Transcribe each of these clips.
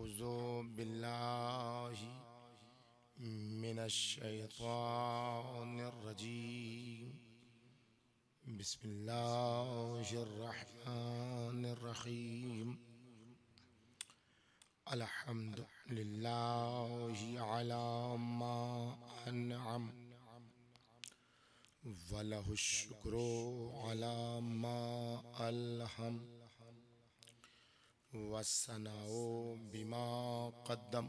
अऊज़ु बिल्लाहि मिनश्शैतानिर्रजीम। बिस्मिल्लाहिर्रहमानिर्रहीम। अल्हम्दुलिल्लाहि अला मा अनअम वलहुश्शुक्रु अला मा अलहम वस्सनाउ बिमा क़द्दम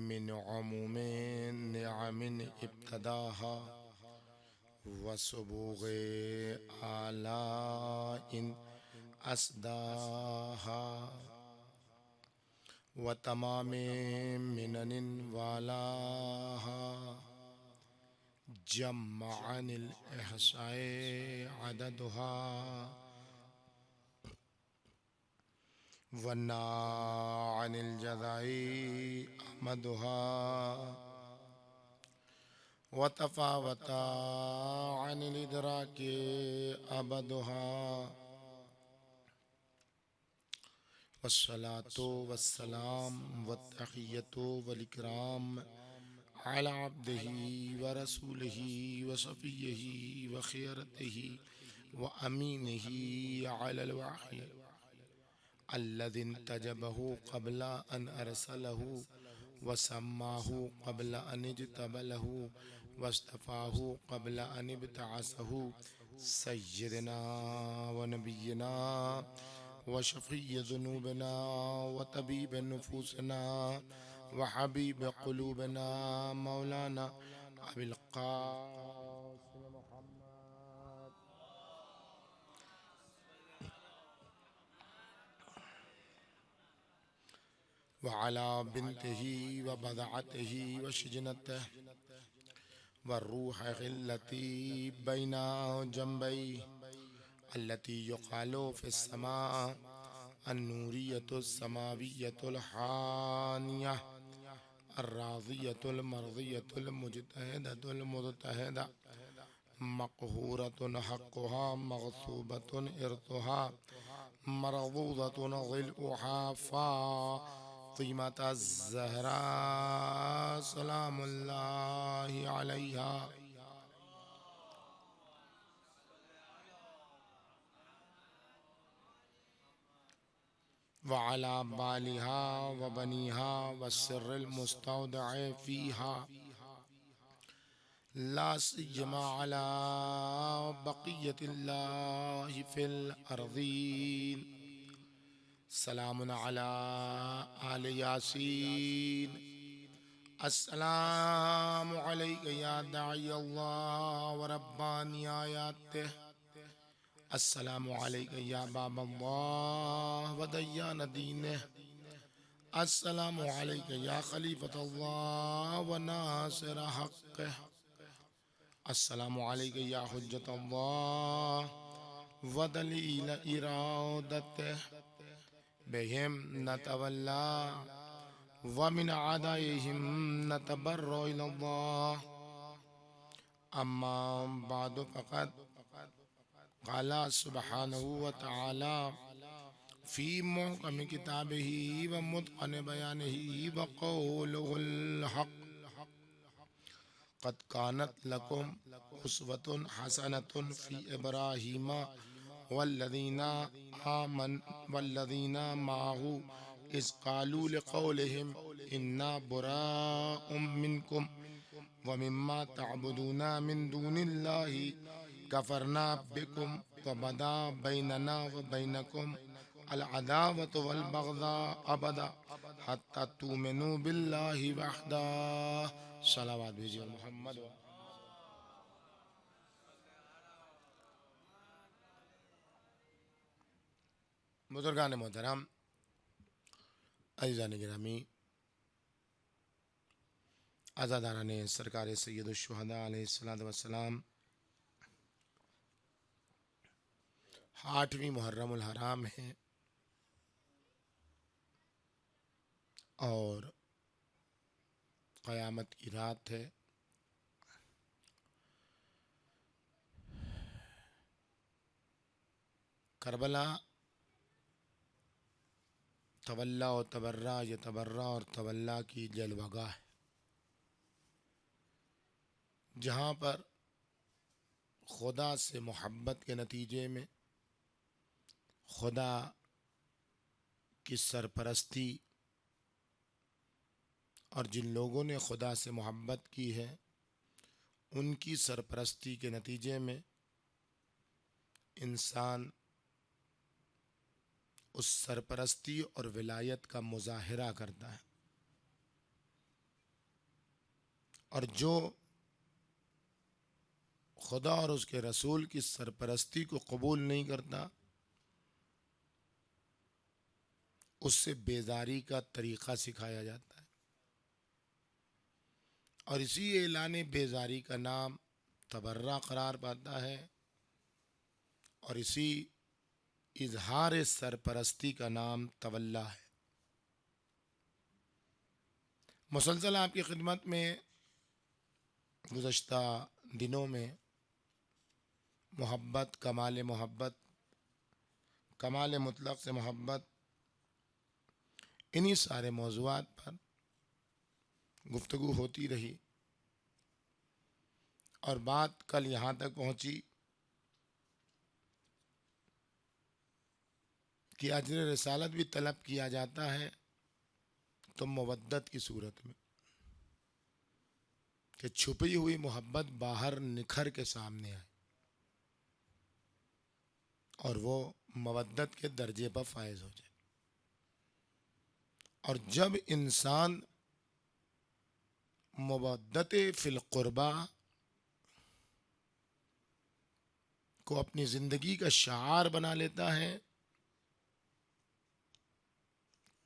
मिन अमूमिन निअमिन इब्तदाहा वसुबूग़े आलाइन अस्दाहा व तमामे मिननिन वालाहा जम्मअनिल इहसाए अददुहा वन्ना अनिल जज़ाई अहमदुहा व तफ़ावता अनिल इदराके अबदुहा वस्सलातु वस्सलाम वत्तहिय्यतु वल इकराम अला अब्दिही व रसूलिही व सफ़िय्यिही व खियरतिही व अमीनिही अलल वही अल्लज़ी तजबहु क़ब्ला अन अरसलहु व सम्माहु क़ब्ला अन इज्तबलहु वस्तफ़ाहु क़ब्ला अन इब्तअसहु सय्यदना व नबिय्यना व शफ़ीय ज़ुनूबना व तबीब नुफूसना व हबीब क़ुलूबना मौलाना अबिल क़ासिम मुहम्मद व अला बिन्तिही व बदअतिही व शिजनतिही व रूहिल्लती बैना जंबई अल्लती युक़ालु फ़िस्समा अन्नूरियतुस समावियतुल हानियह अर्राज़ियतुल मर्ज़ियतुल मुज्तहिदतुल मुज्तहिदा मक़हूरतुन हक़्क़ुहा मग़सूबतुन इर्तुहा मरज़ूज़तुन ज़िलउहा फ़ातिमतुज़ ज़हरा सलामुल्लाहि अलैहा व अला बालिहा व बनीहा व सिर्रिल मुस्तौदअ फ़ीहा ला सियमा अला बक़िय्यतिल्लाहि फ़िल अर्ज़ीन सलामुन अला आले यासीन अस्सलामु अलैका या दाई अल्लाह व रब्बानी आयातिह अस्सलामु अलैका या बाब अल्लाह व दय्यान दीनिह अस्सलामु अलैका या खलीफतल्लाह व नासिर हक़्क़िह अस्सलामु अलैका या हुज्जतल्लाह व दलील इरादतिह बिहिम नतवल्ला व मिन अदाइहिम नतबर्रउ इलल्लाह अम्मा बअद फ़क़द क़ाला सुब्हानहु व तआला फ़ी मुहकम किताबिही व मुत्क़न बयानिही व क़ौलुहुल हक़्क़ क़द कानत लकुम उस्वतुन हसनतुन फ़ी इब्राहीम वल्लज़ीना माअहु इज़ क़ालू लिक़ौलिहिम इन्ना बुराअुम मिनकुम व मिम्मा तअबुदूना मिन दूनिल्लाहि कफ़रना बिकुम व बदा बैनना व बैनकुम अल अदावतु वल बग़ज़ा अबदा हत्ता तुमिनू बिल्लाहि वहदह। सलावत भेजिए मोहम्मद। बुज़ुर्गान मोहतरम, अज़ीज़ान गिरामी, आज़ादारान सरकार सय्यदुश शुहदा अलैहिस्सलातु वस्सलाम 8वीं मुहर्रमुल हराम है और क़यामत की रात है। करबला तवल्ला और तबर्रा, ये तबर्रा और तवल्ला की जलवगाह है, जहाँ पर खुदा से मोहब्बत के नतीजे में खुदा की सरपरस्ती और जिन लोगों ने खुदा से मोहब्बत की है उनकी सरपरस्ती के नतीजे में इंसान उस सरपरस्ती और विलायत का मुजाहिरा करता है। और जो खुदा और उसके रसूल की सरपरस्ती को कबूल नहीं करता, उससे बेजारी का तरीक़ा सिखाया जाता है। और इसी ऐलान बेजारी का नाम तबर्रा करार पाता है और इसी इजहार सरपरस्ती का नाम तवल्ला है। मुसलसल आपकी खिदमत में गुज़श्ता दिनों में मोहब्बत, कमाल मुतलक से मोहब्बत, इन्हीं सारे मौज़ूआत पर गुफ्तगू होती रही और बात कल यहाँ तक पहुँची कि अजर रिसालत भी तलब किया जाता है तो मवद्दत की सूरत में, कि छुपी हुई मोहब्बत बाहर निखर के सामने आए और वो मवद्दत के दर्जे पर फायज हो जाए। और जब इंसान मवद्दत फिल कुर्बा को अपनी जिंदगी का शार बना लेता है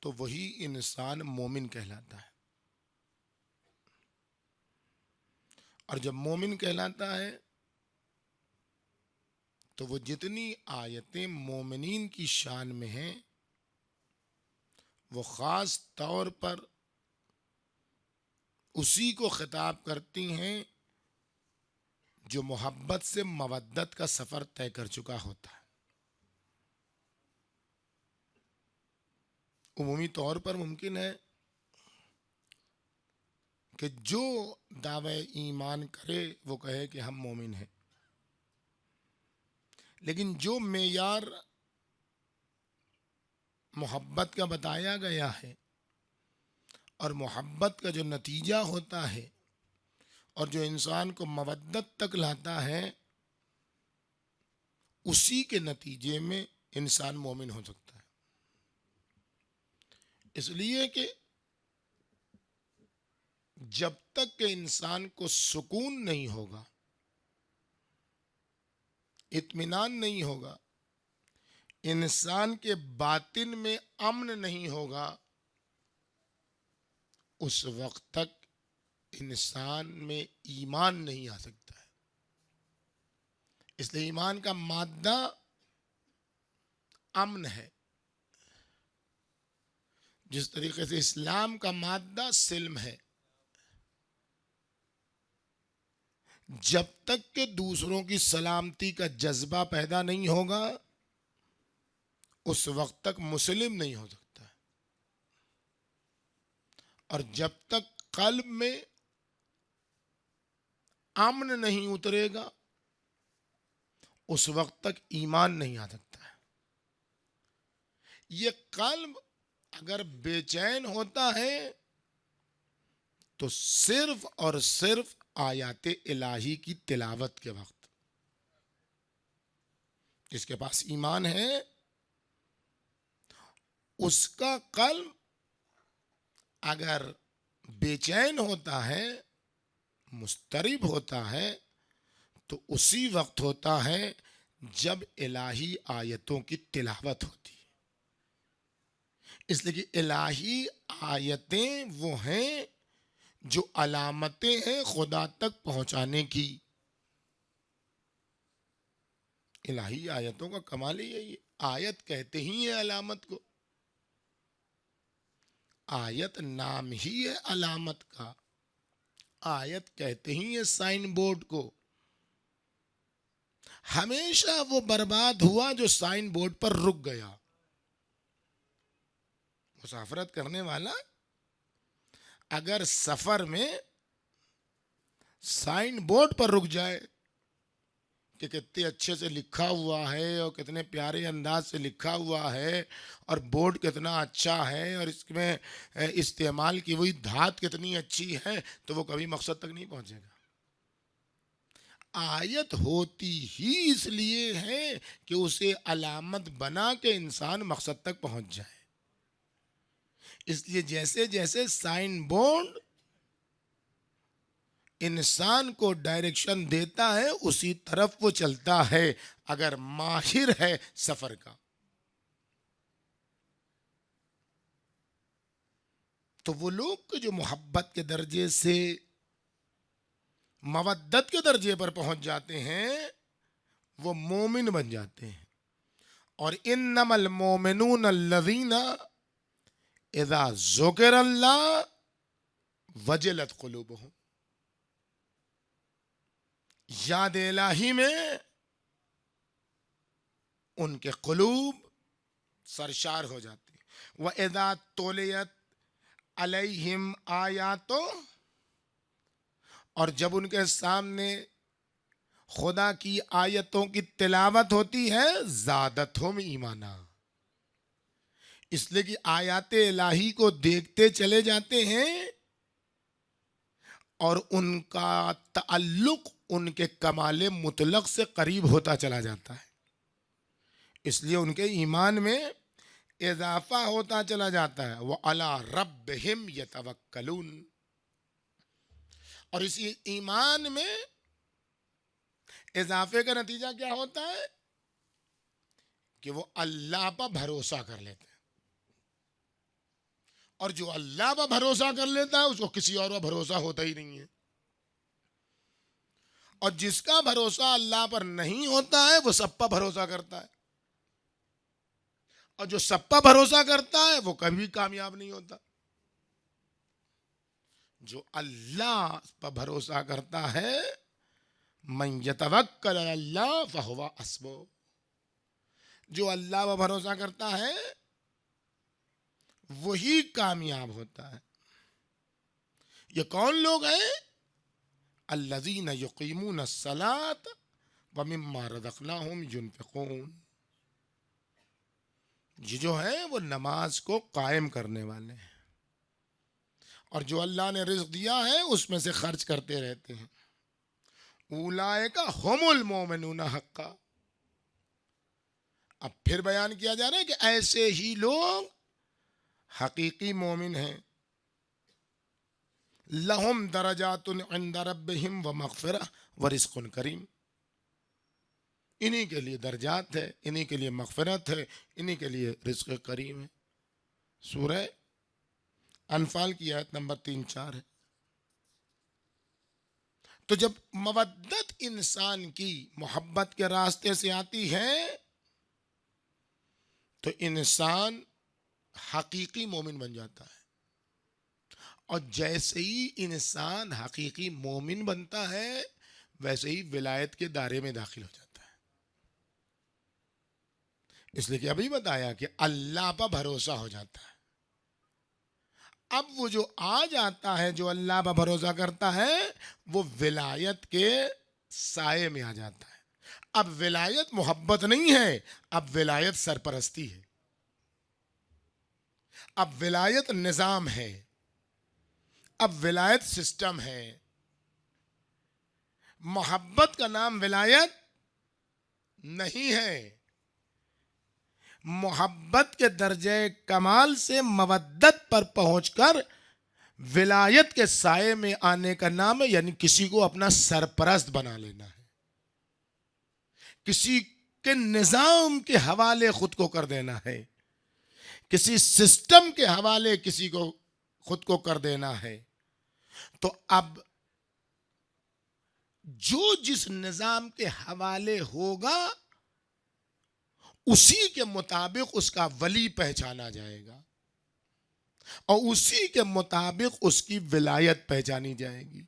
तो वही इंसान मोमिन कहलाता है। और जब मोमिन कहलाता है तो वो जितनी आयतें मोमिनीन की शान में हैं वो ख़ास तौर पर उसी को खिताब करती हैं जो मोहब्बत से मवद्दत का सफ़र तय कर चुका होता है। उमूमी तौर पर मुमकिन है कि जो दावे ईमान करे वो कहे कि हम मोमिन हैं, लेकिन जो मेयार मोहब्बत का बताया गया है और मोहब्बत का जो नतीजा होता है और जो इंसान को मवद्दत तक लाता है, उसी के नतीजे में इंसान मोमिन हो सकता है। इसलिए कि जब तक के इंसान को सुकून नहीं होगा, इत्मीनान नहीं होगा, इंसान के बातिन में अमन नहीं होगा, उस वक्त तक इंसान में ईमान नहीं आ सकता है। इसलिए ईमान का मादा अमन है, जिस तरीके से इस्लाम का मादा सिल्म है। जब तक के दूसरों की सलामती का जज्बा पैदा नहीं होगा, उस वक्त तक मुस्लिम नहीं हो सकता। और जब तक कल्ब में अमन नहीं उतरेगा, उस वक्त तक ईमान नहीं आ सकता है। ये कल्ब अगर बेचैन होता है तो सिर्फ और सिर्फ आयाते इलाही की तिलावत के वक्त। जिसके पास ईमान है उसका कल्ब अगर बेचैन होता है, मुस्तरिब होता है, तो उसी वक्त होता है जब इलाही आयतों की तिलावत होती है। इसलिए कि इलाही आयतें वो हैं जो अलामतें हैं खुदा तक पहुंचाने की। इलाही आयतों का कमाल ही यही है। आयत कहते ही है अलामत को, आयत नाम ही है अलामत का, आयत कहते ही है साइन बोर्ड को। हमेशा वो बर्बाद हुआ जो साइन बोर्ड पर रुक गया, मुसाफरत करने वाला अगर सफर में साइन बोर्ड पर रुक जाए कि कितने अच्छे से लिखा हुआ है और कितने प्यारे अंदाज से लिखा हुआ है और बोर्ड कितना अच्छा है और इसमें इस्तेमाल की हुई धात कितनी अच्छी है, तो वो कभी मकसद तक नहीं पहुंचेगा। आयत होती ही इसलिए है कि उसे अलामत बना के इंसान मकसद तक पहुंच जाए। इसलिए जैसे जैसे साइन बोर्ड इंसान को डायरेक्शन देता है उसी तरफ वो चलता है, अगर माहिर है सफर का। तो वो लोग जो मोहब्बत के दर्जे से मवद्दत के दर्जे पर पहुंच जाते हैं वो मोमिन बन जाते हैं। और इन्नमल मोमिनून अल्लज़ीना इज़ा ज़ुकिरल्लाह वजलत क़ुलूबुहुम, याद इलाही में उनके क़ुलूब सरशार हो जाती है। व इज़ा तुलियत अलैहिम आयातो, और जब उनके सामने खुदा की आयतों की तिलावत होती है ज़ादतहुम ईमाना, इसलिए कि आयाते इलाही को देखते चले जाते हैं और उनका ताल्लुक उनके कमाले मुतलक से करीब होता चला जाता है, इसलिए उनके ईमान में इजाफा होता चला जाता है। वो अला रब्बिहिम यतवक्कलून, और इसी ईमान में इजाफे का नतीजा क्या होता है कि वो अल्लाह पर भरोसा कर लेते हैं, और जो अल्लाह पर भरोसा कर लेता है उसको किसी और पर भरोसा होता ही नहीं है। और जिसका भरोसा अल्लाह पर नहीं होता है वो सब पर भरोसा करता है, और जो सब पर भरोसा करता है वो कभी कामयाब नहीं होता। जो अल्लाह पर भरोसा करता है, मन यतवक्कल अल्लाह फहुवा हस्बुह, जो अल्लाह पर भरोसा करता है वही कामयाब होता है। ये कौन लोग हैं? अल्लज़ीना युक़ीमूना अस्सलात व मिम्मा रज़क़नाहुम युनफ़िक़ून, ये जो है वो नमाज को कायम करने वाले हैं और जो अल्लाह ने रिज़्क़ दिया है उसमें से खर्च करते रहते हैं। उलाइका हुमुल मोमिनूना हक्का, अब फिर बयान किया जा रहा है कि ऐसे ही लोग हकीकी मोमिन हैं। लहुम दरजातुन इंद रब्बिहिम व मग़फ़िरह व रिज़्क़ुन करीम, इन्हीं के लिए दर्जात है, इन्हीं के लिए मग़फ़िरत है, इन्हीं के लिए रिज़्क़ करीम है। सूरह अनफाल की आयत नंबर 3-4 है। तो जब मवद्दत इंसान की मोहब्बत के रास्ते से आती है तो इंसान हकीकी मोमिन बन जाता है, और जैसे ही इंसान हकीकी मोमिन बनता है वैसे ही विलायत के दायरे में दाखिल हो जाता है। इसलिए कि अभी बताया कि अल्लाह पर भरोसा हो जाता है। अब वो जो आ जाता है, जो अल्लाह पर भरोसा करता है, वो विलायत के साये में आ जाता है। अब विलायत मोहब्बत नहीं है, अब विलायत सरपरस्ती है, अब विलायत निजाम है, अब विलायत सिस्टम है। मोहब्बत का नाम विलायत नहीं है। मोहब्बत के दर्जे कमाल से मवद्दत पर पहुंचकर विलायत के साये में आने का नाम है, यानी किसी को अपना सरपरस्त बना लेना है, किसी के निजाम के हवाले खुद को कर देना है, किसी सिस्टम के हवाले किसी को खुद को कर देना है। तो अब जो जिस निजाम के हवाले होगा उसी के मुताबिक उसका वली पहचाना जाएगा और उसी के मुताबिक उसकी विलायत पहचानी जाएगी।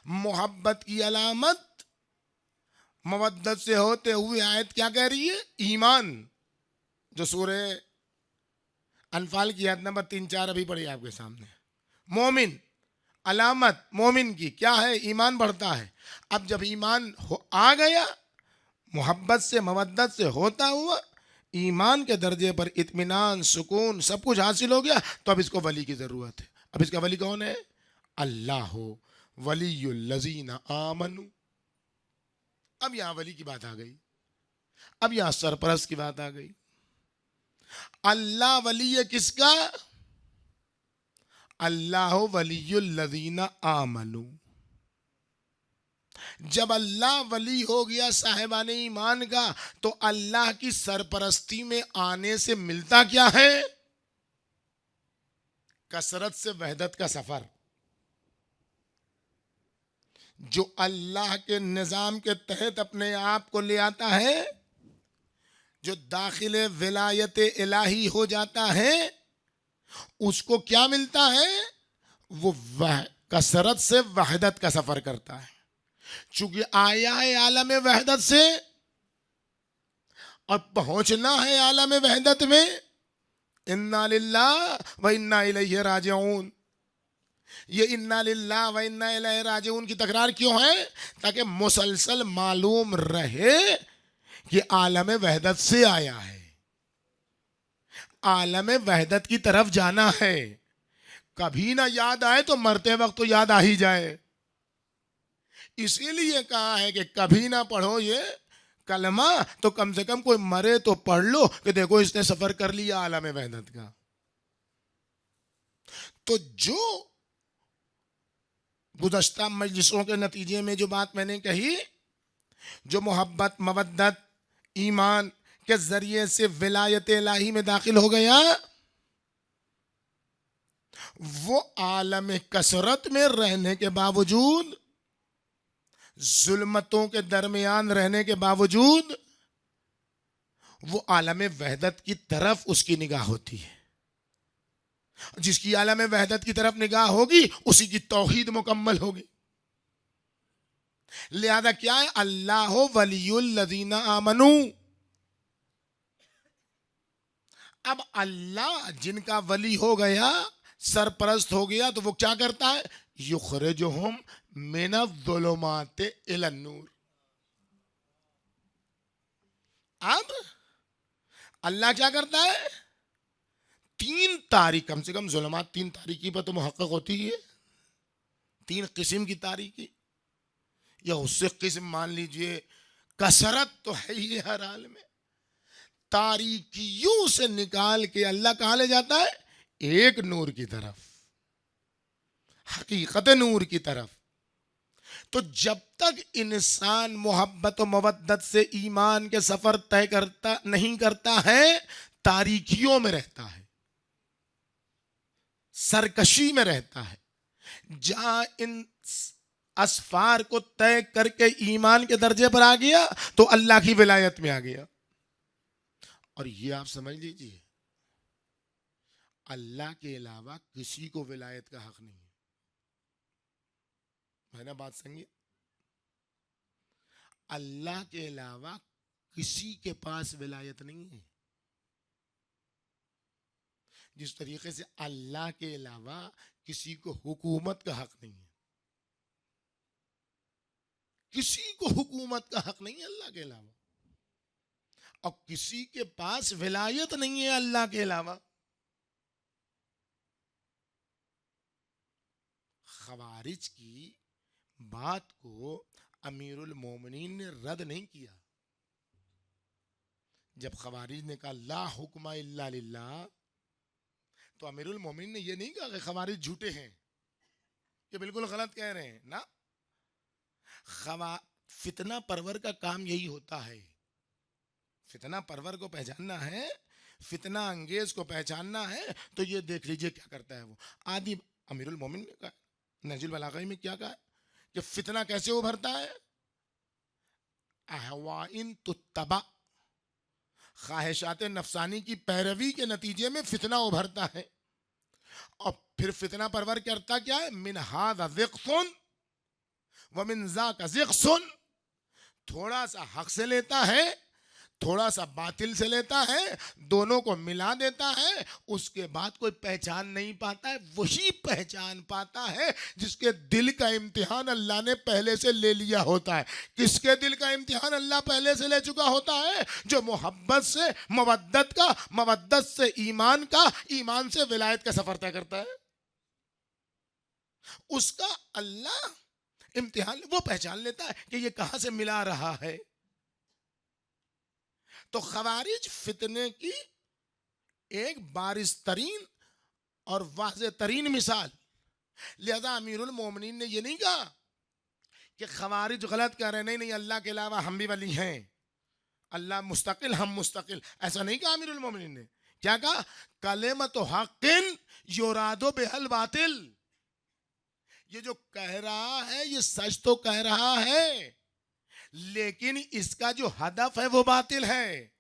मोहब्बत की अलामत मवद्दत से होते हुए आयत क्या कह रही है? ईमान, जो सूरह अनफाल की आयत नंबर 3-4 अभी पढ़ी आपके सामने। मोमिन, अलामत मोमिन की क्या है? ईमान बढ़ता है। अब जब ईमान आ गया, मोहब्बत से मवद्दत से होता हुआ ईमान के दर्जे पर इत्मीनान, सुकून, सब कुछ हासिल हो गया, तो अब इसको वली की जरूरत है। अब इसका वली कौन है? अल्लाह हो वलीयुल लजीना आमनू। अब यहां वली की बात आ गई, अब यहां सरपरस्त की बात आ गई। अल्लाह वली है किसका? अल्लाह वलीयुल लजीना आमनू। जब अल्लाह वली हो गया साहिबान ईमान का, तो अल्लाह की सरपरस्ती में आने से मिलता क्या है? कसरत से वहदत का सफर। जो अल्लाह के निजाम के तहत अपने आप को ले आता है, जो दाखिले विलायत इलाही हो जाता है, उसको क्या मिलता है? वो कसरत से वहदत का सफर करता है। चूंकि आया है आलम वहदत से और पहुंचना है आलम वहदत में, इन्ना लिल्लाह व इन्ना इलैहि राजिऊन। ये इन्ना लिल्लाह व इन्ना इलैहि राजिऊन की तकरार क्यों है? ताकि मुसलसल मालूम रहे कि आलम वहदत से आया है, आलम वहदत की तरफ जाना है। कभी ना याद आए तो मरते वक्त तो याद आ ही जाए। इसीलिए कहा है कि कभी ना पढ़ो ये कलमा, तो कम से कम कोई मरे तो पढ़ लो कि देखो इसने सफर कर लिया आलम वहदत का। तो जो गुज़श्ता मजलिसों के नतीजे में जो बात मैंने कही, जो मोहब्बत, मवद्दत, ईमान के जरिए से विलायत इलाही में दाखिल हो गया, वो आलम कसरत में रहने के बावजूद, जुल्मतों के दरमियान रहने के बावजूद, वो आलम वहदत की तरफ उसकी निगाह होती है। जिसकी आलम वहदत की तरफ निगाह होगी, उसी की तौहीद मुकम्मल होगी। लिहाजा क्या है? अल्लाह वलियुल लजीना आमनू। अब अल्लाह जिनका वली हो गया, सरपरस्त हो गया, तो वो क्या करता है? युखरिजुहुम मिनज़्ज़ुलुमाति इलन नूर। अब अल्लाह क्या करता है? 3 तारीख, कम से कम जुलमात 3 तारीखी पर तो मुहक्कक होती है। 3 किस्म की तारीखी, या उससे किस्म मान लीजिए, कसरत तो है ही हर हाल में। तारीकियों से निकाल के अल्लाह कहां ले जाता है? एक नूर की तरफ, हकीकत नूर की तरफ। तो जब तक इंसान मोहब्बत और मवद्दत से ईमान के सफर तय करता नहीं करता है, तारीकियों में रहता है, सरकशी में रहता है। जहां इन असफार को तय करके ईमान के दर्जे पर आ गया, तो अल्लाह की विलायत में आ गया। और ये आप समझ लीजिए, अल्लाह के अलावा किसी को विलायत का हक नहीं है ना? बात समझिए, अल्लाह के अलावा किसी के पास विलायत नहीं है। जिस तरीके से अल्लाह के अलावा किसी को हुकूमत का हक नहीं है, किसी को हुकूमत का हक नहीं है अल्लाह के अलावा, और किसी के पास विलायत नहीं है अल्लाह के अलावा। खवारिज की बात को अमीरुल मोमिनीन ने रद्द नहीं किया। जब खवारिज ने कहा ला हुक्मा इल्ला लिल्लाह, तो अमीरुल मोमिनीन ने यह नहीं कहा कि खवारिज झूठे हैं, ये बिल्कुल गलत कह रहे हैं ना। फितना परवर का काम यही होता है। फितना परवर को पहचानना है, फितना अंगेज को पहचानना है, तो ये देख लीजिए क्या करता है वो। आदि अमीरुल मोमिनीन ने कहा, नहजुल बलागा में क्या कहा कि फितना कैसे उभरता है? अहवाइन तुत्तबा, ख्वाहिशात नफसानी की पैरवी के नतीजे में फितना उभरता है। और फिर फितना परवर करता क्या है? मिन हाज़ा ज़िक़्सुन व मिन ज़ाका ज़िक़्सुन, थोड़ा सा हक से लेता है थोड़ा सा बातिल से लेता है, दोनों को मिला देता है, उसके बाद कोई पहचान नहीं पाता है। वही पहचान पाता है जिसके दिल का इम्तिहान अल्लाह ने पहले से ले लिया होता है। किसके दिल का इम्तिहान अल्लाह पहले से ले चुका होता है? जो मोहब्बत से मवद्दत का, मवद्दत से ईमान का, ईमान से विलायत का सफर तय करता है, उसका अल्लाह इम्तिहान वो पहचान लेता है कि ये कहां से मिला रहा है। तो खवारिज फितने की एक बारिश तरीन और वाज़ेह तरीन मिसाल। लिहाजा अमीरुल मोमिनीन ने ये नहीं कहा कि खवारिज गलत कह रहे हैं, नहीं नहीं अल्लाह के अलावा हम भी वली हैं, अल्लाह मुस्तकिल हम मुस्तकिल, ऐसा नहीं कहा अमीरुल मोमिनीन ने। क्या कहा? कलेमत हक़्क़िन युरादो बिहल बातिल। ये जो कह रहा है ये सच तो कह रहा है, लेकिन इसका जो हदफ है वो बातिल है।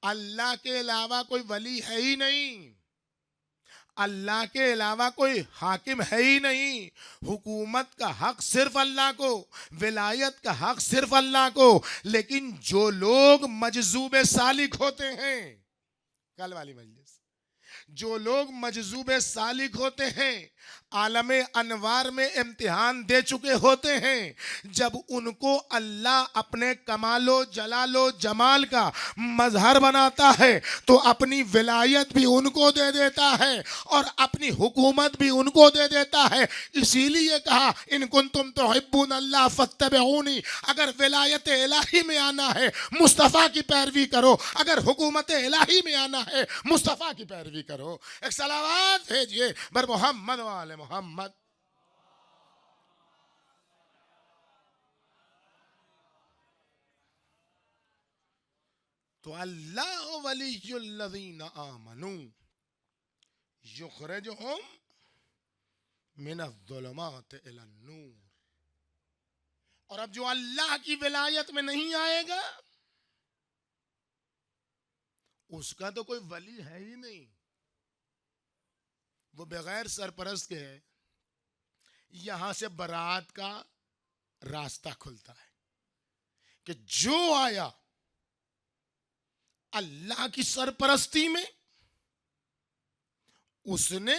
अल्लाह के अलावा कोई वली है ही नहीं, अल्लाह के अलावा कोई हाकिम है ही नहीं। हुकूमत का हक सिर्फ अल्लाह को, विलायत का हक सिर्फ अल्लाह को। लेकिन जो लोग मजजूबे सालिक होते हैं, कल वाली मजलिस, जो लोग मजजूबे सालिक होते हैं, आलमे अनवार में इम्तिहान दे चुके होते हैं, जब उनको अल्लाह अपने कमालो जलालो जमाल का मजहर बनाता है तो अपनी विलायत भी उनको दे देता है और अपनी हुकूमत भी उनको दे देता है। इसीलिए कहा इन कुंतुम तुहिब्बून अल्लाह फत्तबिऊनी, अगर विलायत इलाही में आना है मुस्तफ़ा की पैरवी करो, अगर हुकूमत इलाही में आना है मुस्तफ़ा की पैरवी करो। एक सलावत भेजिए बर मोहम्मद वाले मोहम्मद। तो अल्लाह वलियुल्लज़ीना आमनू युखरिजुहुम मिनज़्ज़ुलुमाति इलन्नूर। और अब जो अल्लाह की विलायत में नहीं आएगा उसका तो कोई वली है ही नहीं, वो बगैर सरपरस्त के है। यहां से बरात का रास्ता खुलता है कि जो आया अल्लाह की सरपरस्ती में, उसने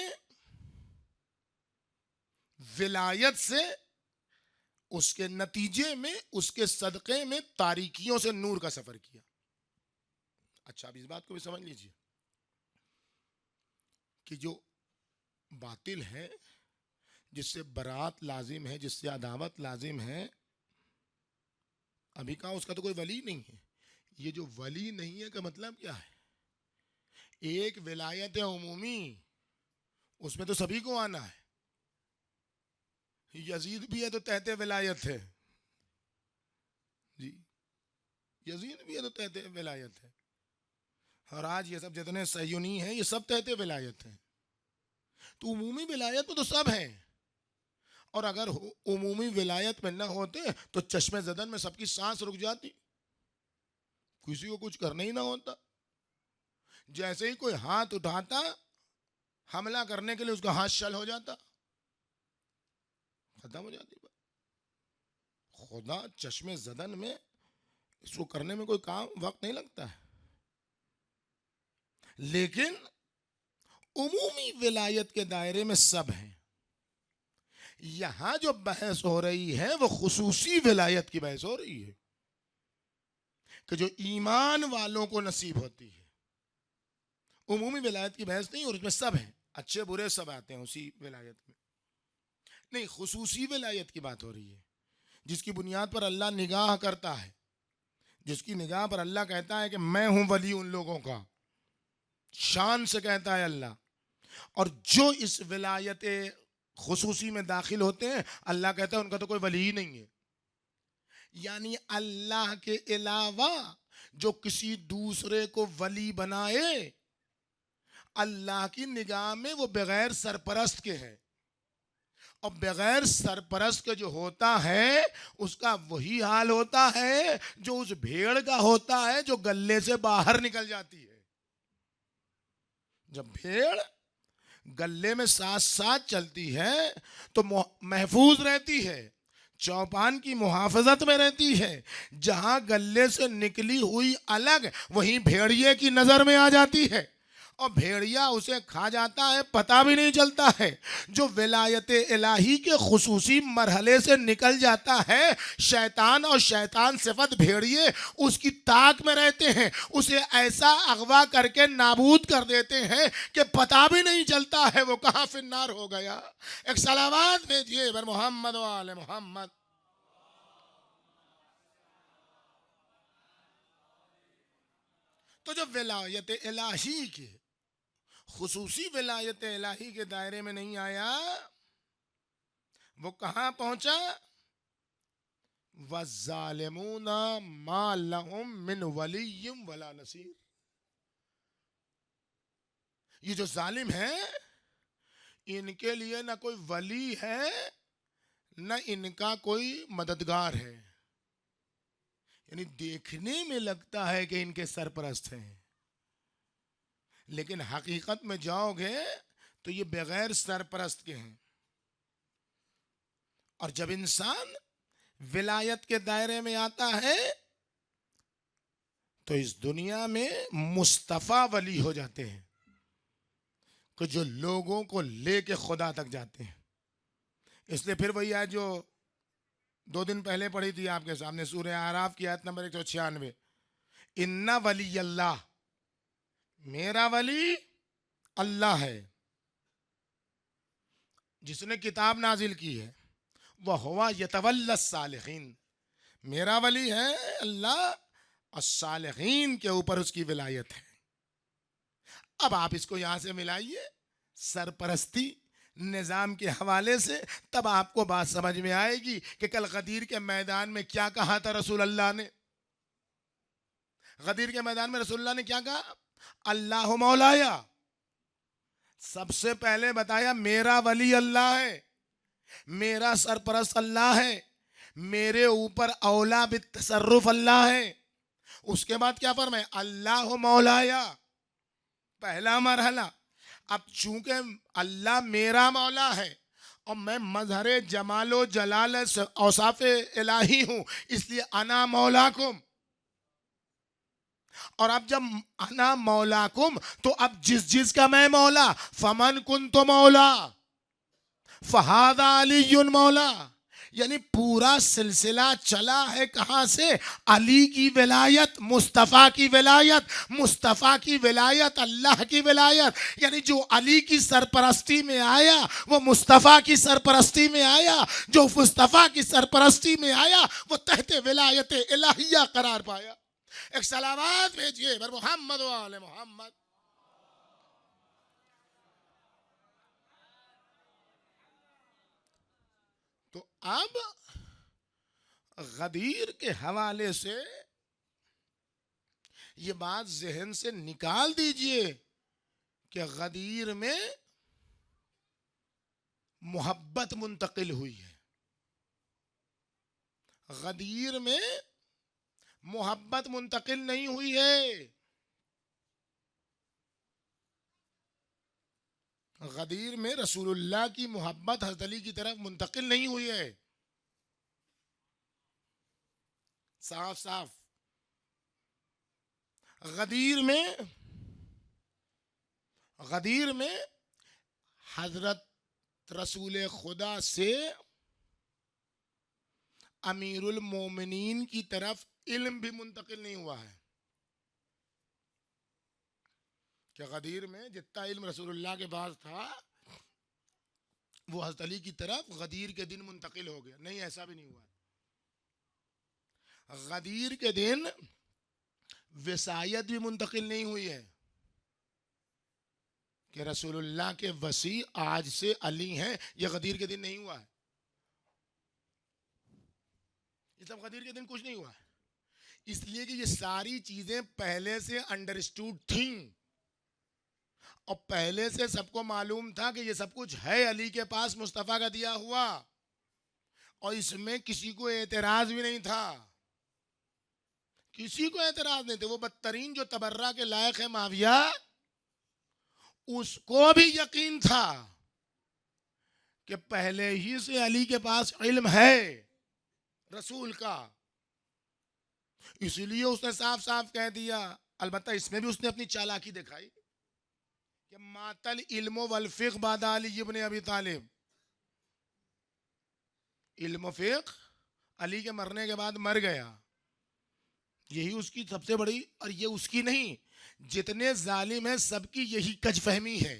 विलायत से, उसके नतीजे में, उसके सदक़े में तारीकियों से नूर का सफर किया। अच्छा, अब इस बात को भी समझ लीजिए कि जो बातिल है, जिससे बरात लाजिम है, जिससे अदावत लाजिम है, अभी कहा उसका तो कोई वली नहीं है। ये जो वली नहीं है का मतलब क्या है? एक विलायत उमूमी, उसमें तो सभी को आना है। यजीद भी है तो तहते विलायत है जी, यजीद भी है तो तहते विलायत है। और आज ये सब जितने सयूनी हैं ये सब तहते विलायत हैं। तो उमूमी विलायत में तो सब हैं, और अगर उमूमी विलायत में न होते तो चश्मे ज़दन में सबकी सांस रुक जाती, किसी को कुछ करना ही ना होता। जैसे ही कोई हाथ उठाता हमला करने के लिए, उसका हाथ शल हो जाता, खत्म हो जाती बात। खुदा चश्मे ज़दन में इसको करने में कोई काम वक्त नहीं लगता है। लेकिन उमूमी विलायत के दायरे में सब हैं। यहां जो बहस हो रही है वो खुसूसी विलायत की बहस हो रही है कि जो ईमान वालों को नसीब होती है। उमूमी विलायत की बहस नहीं, और उसमें सब हैं, अच्छे बुरे सब आते हैं उसी विलायत में। नहीं, खुसूसी विलायत की बात हो रही है, जिसकी बुनियाद पर अल्लाह निगाह करता है, जिसकी निगाह पर अल्लाह कहता है कि मैं हूं वली उन लोगों का, शान से कहता है अल्लाह। और जो इस विलायत खुसूसी में दाखिल होते हैं, अल्लाह कहता है उनका तो कोई वली ही नहीं है। यानी अल्लाह के अलावा जो किसी दूसरे को वली बनाए, अल्लाह की निगाह में वो बगैर सरपरस्त के है। और बगैर सरपरस्त के जो होता है उसका वही हाल होता है जो उस भेड़ का होता है जो गल्ले से बाहर निकल जाती है। जब भेड़ गल्ले में साथ साथ चलती है तो महफूज रहती है, चौपान की मुहाफजत में रहती है। जहां गले से निकली हुई अलग, वहीं भेड़िए की नजर में आ जाती है और भेड़िया उसे खा जाता है, पता भी नहीं चलता है। जो विलायत इलाही के खुसूसी मरहले से निकल जाता है, शैतान और शैतान सिफत भेड़िए उसकी ताक में रहते हैं, उसे ऐसा अगवा करके नाबूद कर देते हैं कि पता भी नहीं चलता है वो कहाँ फिन्नार हो गया। एक सलावत भेजिए बर मोहम्मद वाले मोहम्मद। तो जो विलायत इलाही के खुसूसी विलायत इलाही के दायरे में नहीं आया, वो कहां पहुंचा? वज़ालिमूना मा लहुम मिन वलिय्यिम वला नसीर। ये जो जालिम है, इनके लिए ना कोई वली है, न इनका कोई मददगार है। यानी देखने में लगता है कि इनके सरपरस्त हैं, लेकिन हकीकत में जाओगे तो ये बगैर सरपरस्त के हैं। और जब इंसान विलायत के दायरे में आता है तो इस दुनिया में मुस्तफा वली हो जाते हैं, कि जो लोगों को लेके खुदा तक जाते हैं। इसलिए फिर वही आयत जो 2 दिन पहले पढ़ी थी आपके सामने, सूरह आराफ की आयत नंबर 196, इन्ना वली अल्लाह, मेरा वली अल्लाह है जिसने किताब नाजिल की है, वह हुआ यतवल्ला सालिहीन, मेरा वली है अल्लाह और सालिहीन के ऊपर उसकी विलायत है। अब आप इसको यहां से मिलाइए सरपरस्ती निजाम के हवाले से, तब आपको बात समझ में आएगी कि कल गदीर के मैदान में क्या कहा था रसूल अल्लाह ने। गदीर के मैदान में रसूल अल्लाह ने क्या कहा? अल्लाह मौलाया, सबसे पहले बताया मेरा वली अल्लाह है, मेरा सरपरस्त अल्लाह है, मेरे ऊपर औला बितसर्रुफ अल्लाह है। उसके बाद क्या फरमाया? अल्लाह मौलाया, पहला मरहला। अब चूंकि अल्लाह मेरा मौला है और मैं मजहरे जमालो जलाल औसाफे इलाही हूं, इसलिए अना मौलाकुम। और अब जब अना मौलाकुम, तो अब जिस का मैं मौला, फमन कुन तो मौला फहादा अलीयुन मौला। यानी पूरा सिलसिला चला है कहां से? अली की विलायत, मुस्तफ़ा की विलायत, मुस्तफ़ा की विलायत, अल्लाह की विलायत। यानी जो अली की सरपरस्ती में आया वो मुस्तफ़ा की सरपरस्ती में आया, जो मुस्तफ़ा की सरपरस्ती में आया वो तहते विलायत इलाहिया करार पाया। एक सलावत भेजिए बर मोहम्मद वाले मोहम्मद। तो अब गदीर के हवाले से ये बात जहन से निकाल दीजिए कि गदीर में मोहब्बत मुंतकिल हुई है। गदीर में मोहब्बत मुंतकिल नहीं हुई है। गदीर में रसूलुल्लाह की मोहब्बत हज़रत अली की तरफ मुंतकिल नहीं हुई है। साफ साफ गदीर में हजरत रसूल खुदा से अमीरुल मोमिनीन की तरफ इल्म भी मुंतकिल नहीं हुआ है। कि गदीर में जितना इल्म रसूलुल्लाह के पास था वो हज़रत अली की तरफ गदीर के दिन मुंतकिल हो गया, नहीं, ऐसा भी नहीं हुआ। गदीर के दिन विसायत भी मुंतकिल नहीं हुई है कि रसूलुल्लाह के वसी आज से अली हैं, यह गदीर के दिन नहीं हुआ है। ये सब गदीर के दिन कुछ नहीं हुआ है, इसलिए कि ये सारी चीजें पहले से अंडरस्टूड थी और पहले से सबको मालूम था कि ये सब कुछ है अली के पास मुस्तफ़ा का दिया हुआ, और इसमें किसी को एतराज भी नहीं था, किसी को एतराज नहीं थे। वो बदतरीन जो तबर्रा के लायक है माविया, उसको भी यकीन था कि पहले ही से अली के पास इल्म है, रसूल का। इसीलिए उसने साफ साफ कह दिया, अलबत्ता इसमें भी उसने अपनी चालाकी दिखाई कि मातल इल्म वल फिक़्ह बाद अली इब्न अबी तालिब, इल्म फिक़्ह अली के मरने के बाद मर गया। यही उसकी सबसे बड़ी, और ये उसकी नहीं, जितने जालिम हैं सबकी यही कजफहमी है।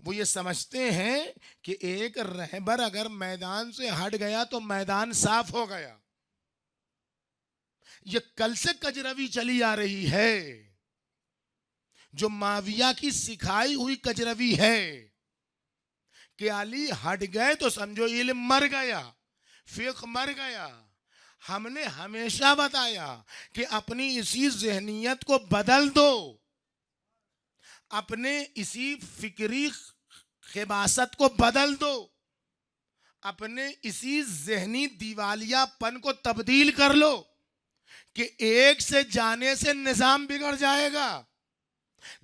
वो ये समझते हैं कि एक रहबर अगर मैदान से हट गया तो मैदान साफ हो गया। ये कल से कजरवी चली आ रही है, जो माविया की सिखाई हुई कजरवी है कि अली हट गए तो समझो इल्म मर गया, फिक़्ह मर गया। हमने हमेशा बताया कि अपनी इसी ज़हनियत को बदल दो, अपने इसी फिक्री खिबासत को बदल दो, अपने इसी ज़हनी दिवालियापन को तब्दील कर लो कि एक से जाने से निज़ाम बिगड़ जाएगा।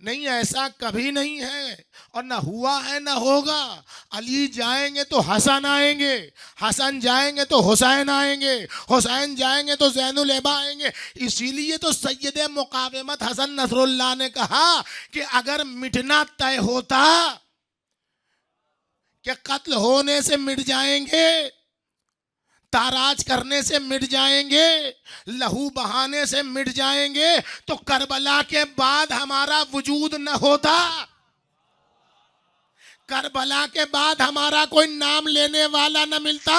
नहीं, ऐसा कभी नहीं है और ना हुआ है ना होगा। अली जाएंगे तो हसन आएंगे, हसन जाएंगे तो हुसैन आएंगे, हुसैन जाएंगे तो ज़ैनुल एबा आएंगे। इसीलिए तो सैयद मुकावमत हसन नसरुल्लाह ने कहा कि अगर मिटना तय होता कि कत्ल होने से मिट जाएंगे, ताराज करने से मिट जाएंगे, लहू बहाने से मिट जाएंगे, तो करबला के बाद हमारा वजूद न होता। करबला के बाद हमारा कोई नाम लेने वाला न मिलता।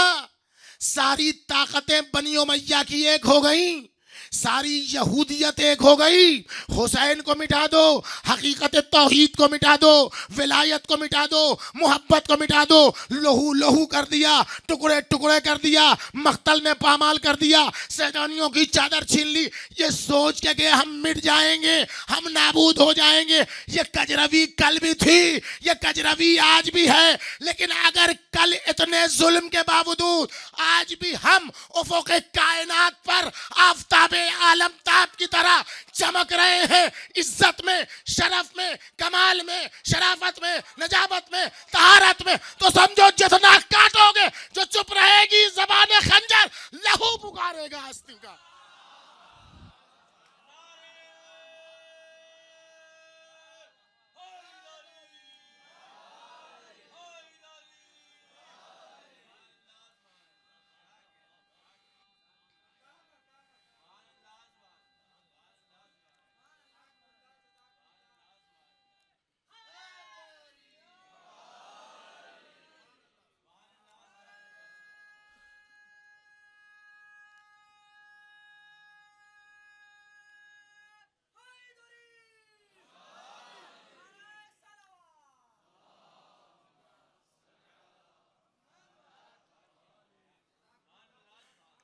सारी ताकतें बनी उमैया की एक हो गई, सारी यहूदियत एक हो गई। हुसैन को मिटा दो, हकीकत तौहीद को मिटा दो, विलायत को मिटा दो, मोहब्बत को मिटा दो, लहू लहू कर दिया, टुकड़े टुकड़े कर दिया, मख्तल में पामाल कर दिया, सैदानियों की चादर छीन ली। ये सोच के कि हम मिट जाएंगे, हम नाबूद हो जाएंगे, ये कजरवी कल भी थी, ये कजरवी आज भी है। लेकिन अगर कल इतने जुल्म के बावजूद आज भी हम उफ़ुक़ कायनात पर आफ़ताब आलमताब की तरह चमक रहे हैं, इज्जत में, शरफ में, कमाल में, शराफत में, नजाबत में, तहारत में, तो समझो जितना काटोगे, जो चुप रहेगी ज़बान खंजर लहू पुकारेगा हस्ती का।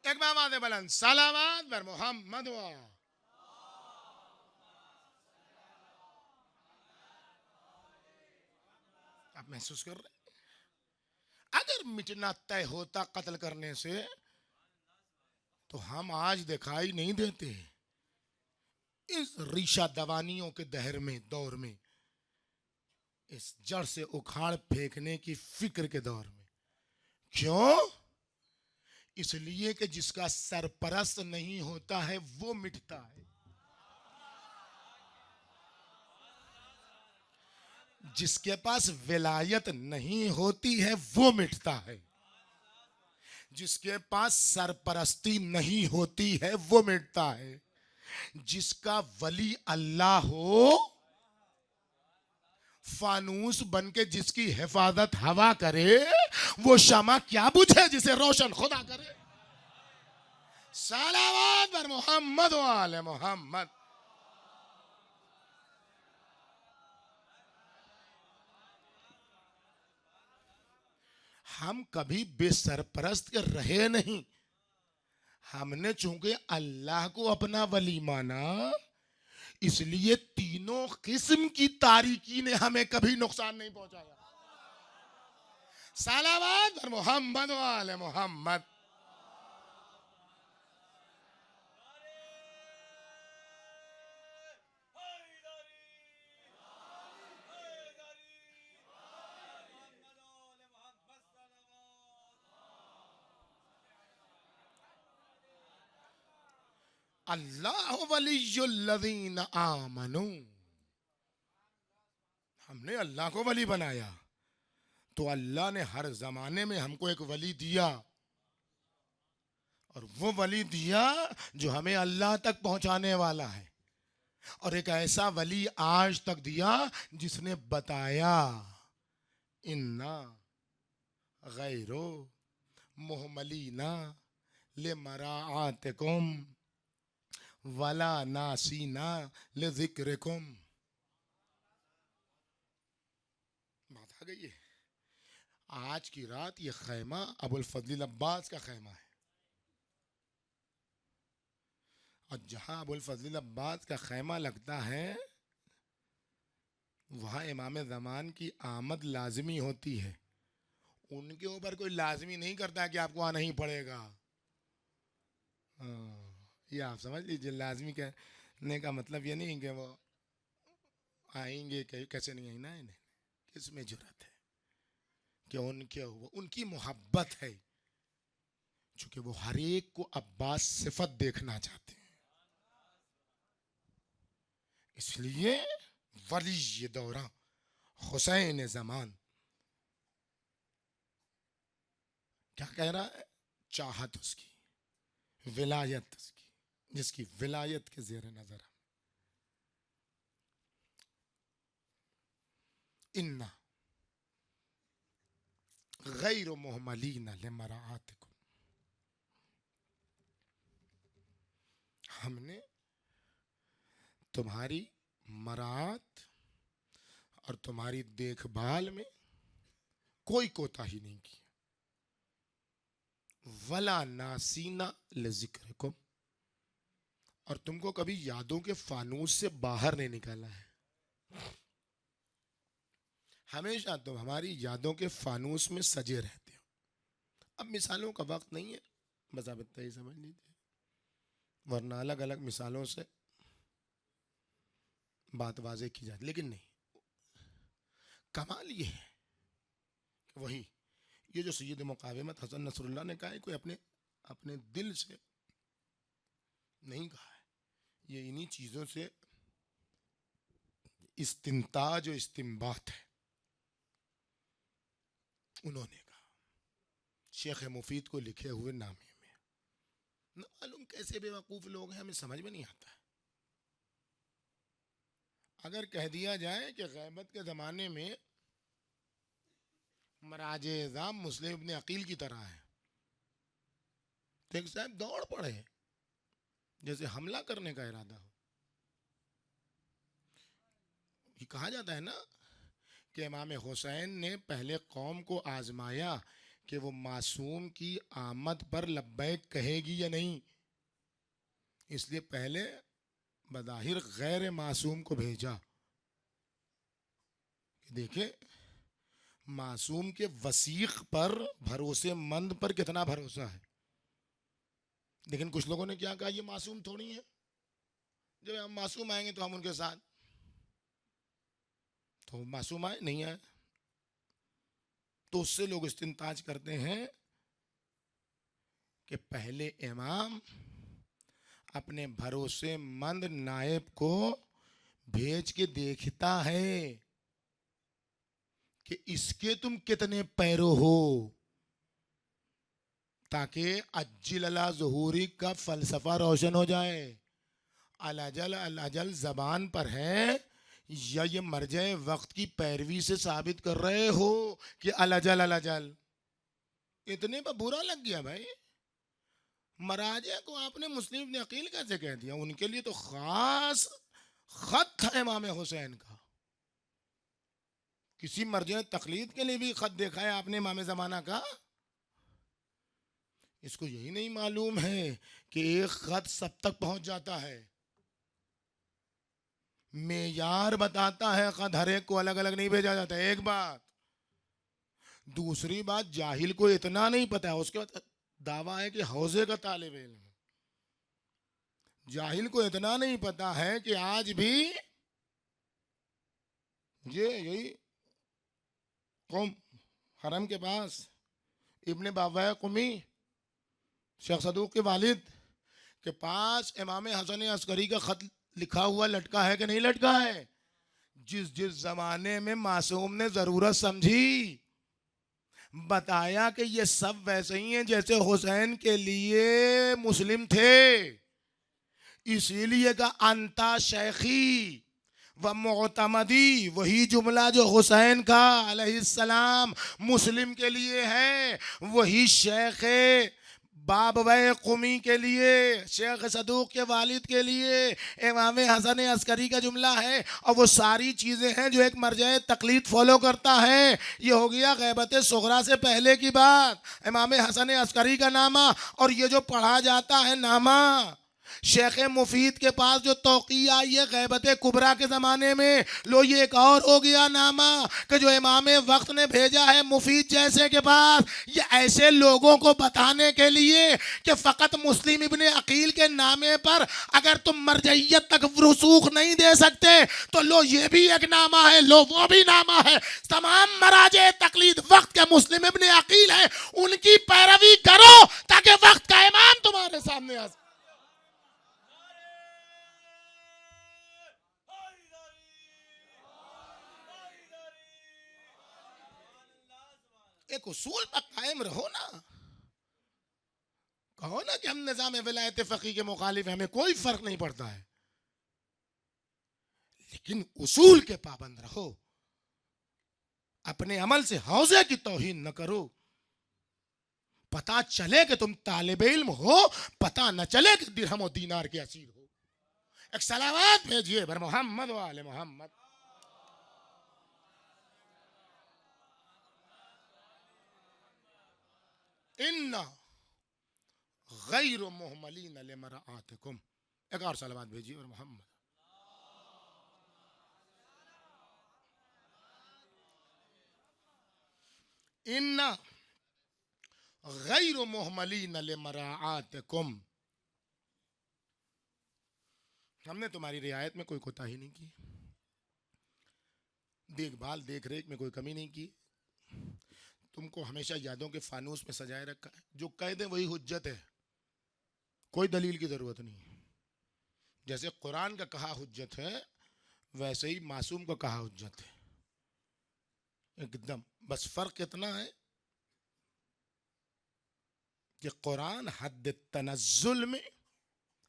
एक बात है बुलंद सलावत बर मोहम्मद। आप महसूस कर रहे, अगर मिटना तय होता कत्ल करने से तो हम आज दिखाई नहीं देते इस रीशा दवानियों के दहर में, दौर में, इस जड़ से उखाड़ फेंकने की फिक्र के दौर में। क्यों? इसलिए कि जिसका सरपरस्त नहीं होता है वो मिटता है, जिसके पास विलायत नहीं होती है वो मिटता है, जिसके पास सरपरस्ती नहीं होती है वो मिटता है। जिसका वली अल्लाह हो, फानूस बन के जिसकी हिफाजत हवा करे, वो शमा क्या बुझे जिसे रोशन खुदा करे। सलावत बर मोहम्मद व आले मोहम्मद। हम कभी बेसरपरस्त के रहे नहीं। हमने चूंकि अल्लाह को अपना वली माना, इसलिए तीनों किस्म की तारीकी ने हमें कभी नुकसान नहीं पहुंचाया। सलावत बर मोहम्मद व आले मोहम्मद। अल्लाह वलियुल्लज़ीना आमनू, हमने अल्लाह को वली बनाया तो अल्लाह ने हर जमाने में हमको एक वली दिया, और वो वली दिया जो हमें अल्लाह तक पहुंचाने वाला है, और एक ऐसा वली आज तक दिया जिसने बताया इन्ना गैरो मुहमलीना ले मराआतिकुम वला नासीना ले जिक्रिकुम। बात आ गई है। आज की रात ये खैमा अबुल फजल अब्बास का खैमा है, और जहां अबुल फजल अब्बास का खैमा लगता है वहां इमाम ज़मान की आमद लाजमी होती है। उनके ऊपर कोई लाजमी नहीं करता कि आपको आना ही पड़ेगा। ये आप समझ लीजिए, लाजमी कहने का मतलब ये नहीं कि वो आएंगे, कैसे नहीं आएंगे, नहीं, किसमें जरूरत है कि उनकी मोहब्बत है, चूंकि वो हर एक को अब्बास सिफत देखना चाहते हैं। इसलिए वली ये दौरा हुसैन ज़मान क्या कह रहा है, चाहत उसकी, विलायत उसकी, जिसकी विलायत के ज़ेर नजर हम इन्ना गैर मुहमलीना लिमराआतिकुम, हमने तुम्हारी मरात और तुम्हारी देखभाल में कोई कोताही नहीं की, वला नासीना लिज़िक्रिकुम, और तुमको कभी यादों के फानूस से बाहर नहीं निकाला है। हमेशा तुम हमारी यादों के फानूस में सजे रहते हो। अब मिसालों का वक्त नहीं है, बस आप इतना ही समझ लीजिए, वरना अलग अलग मिसालों से बात वाज़े की जाती, लेकिन नहीं, कमाल ये है कि वही ये जो सैयद मुकावमत हसन नसरुल्लाह ने कहा है, कोई अपने अपने दिल से नहीं कहा है, ये इन्हीं चीज़ों से इस्तिंताज और इस्तिंबात है। उन्होंने कहा शेख मुफीद को लिखे हुए नामे में, न मालूम कैसे बेवकूफ़ लोग हैं, हमें समझ में नहीं आता है। अगर कह दिया जाए कि गैबत के ज़माने में मराजे एज़ाम मुस्लिम इब्ने अकील की तरह है, तो एक साहब दौड़ पड़े जैसे हमला करने का इरादा हो। ये कहा जाता है ना कि इमाम हुसैन ने पहले कौम को आजमाया कि वो मासूम की आमद पर लब्बैक कहेगी या नहीं, इसलिए पहले बज़ाहिर गैर मासूम को भेजा कि देखे मासूम के वसीक पर, भरोसेमंद पर कितना भरोसा है। लेकिन कुछ लोगों ने क्या कहा, ये मासूम थोड़ी है, जब हम मासूम आएंगे तो हम उनके साथ, तो मासूम आए नहीं आए, तो उससे लोग इस्तिंताज करते हैं कि पहले इमाम अपने भरोसेमंद नायब को भेज के देखता है कि इसके तुम कितने पैरों हो, ताकि अज्जिल अला ज़ुहूरी का फलसफा रोशन हो जाए। अल अजल जबान पर है या ये मरजे वक्त की पैरवी से साबित कर रहे हो कि अल अजल, इतने पर बुरा लग गया भाई। मराजे को आपने मुस्लिम इब्ने अकील कैसे कह दिया? उनके लिए तो खास खत था इमाम हुसैन का, किसी मर्जे तकलीद के लिए भी खत देखा है आपने इमाम ज़माना का? इसको यही नहीं मालूम है कि एक खत सब तक पहुंच जाता है, मेयार बताता है, खत हर एक को अलग अलग नहीं भेजा जाता। एक बात, दूसरी बात, जाहिल को इतना नहीं पता है, उसके बाद दावा है कि हौजे का तालिब इल्म, जाहिल को इतना नहीं पता है कि आज भी ये यही कौम हरम के पास इब्ने बाबा कुमी शेख सदूक के वालिद के पास इमाम हसन अस्करी का खत लिखा हुआ लटका है कि नहीं लटका है? जिस जिस जमाने में मासूम ने जरूरत समझी, बताया कि ये सब वैसे ही हैं जैसे हुसैन के लिए मुस्लिम थे, इसीलिए का अंता शेखी व मोतमदी, वही जुमला जो हुसैन का अलैहिस्सलाम मुस्लिम के लिए है, वही शेख बाबवे कुमी के लिए, शेख सदूक के वालिद के लिए इमाम हसन अस्करी का जुमला है। और वो सारी चीज़ें हैं जो एक मर्जे तकलीद फॉलो करता है। ये हो गया गैबत सुगरा से पहले की बात, इमाम हसन अस्करी का नामा। और ये जो पढ़ा जाता है नामा शेख मुफीद के पास जो तौक़ीया आई है गैबत कुबरा के ज़माने में, लो ये एक और हो गया नामा कि जो इमाम वक्त ने भेजा है मुफीद जैसे के पास, ये ऐसे लोगों को बताने के लिए कि फ़कत मुस्लिम इब्ने अकील के नामे पर अगर तुम मरजइयत तक रसूख नहीं दे सकते तो लो ये भी एक नामा है, लो वो भी नामा है। तमाम मराजे तकलीद वक्त के मुस्लिम इब्ने अकील है, उनकी पैरवी करो ताकि वक्त का इमाम तुम्हारे सामने आ। एक उसूल पर कायम रहो ना, कहो ना कि हम निजाम विलायत फ़क़ी के मुखालिफ हैं, हमें कोई फर्क नहीं पड़ता है, लेकिन उसूल के पाबंद रहो, अपने अमल से हौजे की तौहीन न करो। पता चले कि तुम तालिब इल्म हो, पता न चले कि दिरहम और दीनार के असीर हो। एक सलावत भेजिए बर मोहम्मद वाले मोहम्मद। इन्ना गैर मुहमलीन लिमराआतिकुम, एक और सलावत भेजिए बर मोहम्मद। इन्ना गैर मुहमलीन लिमराआतिकुम, हमने तुम्हारी रियायत में कोई कोताही नहीं की, देखभाल देख रेख में कोई कमी नहीं की, तुमको हमेशा यादों के फानूस में सजाए रखा है। जो कह दे वही हुज्जत है, कोई दलील की जरूरत नहीं। जैसे कुरान का कहा हुज्जत है, वैसे ही मासूम का कहा हुज्जत है, एकदम। बस फर्क इतना है कि कुरान हद तनज़्ज़ुल में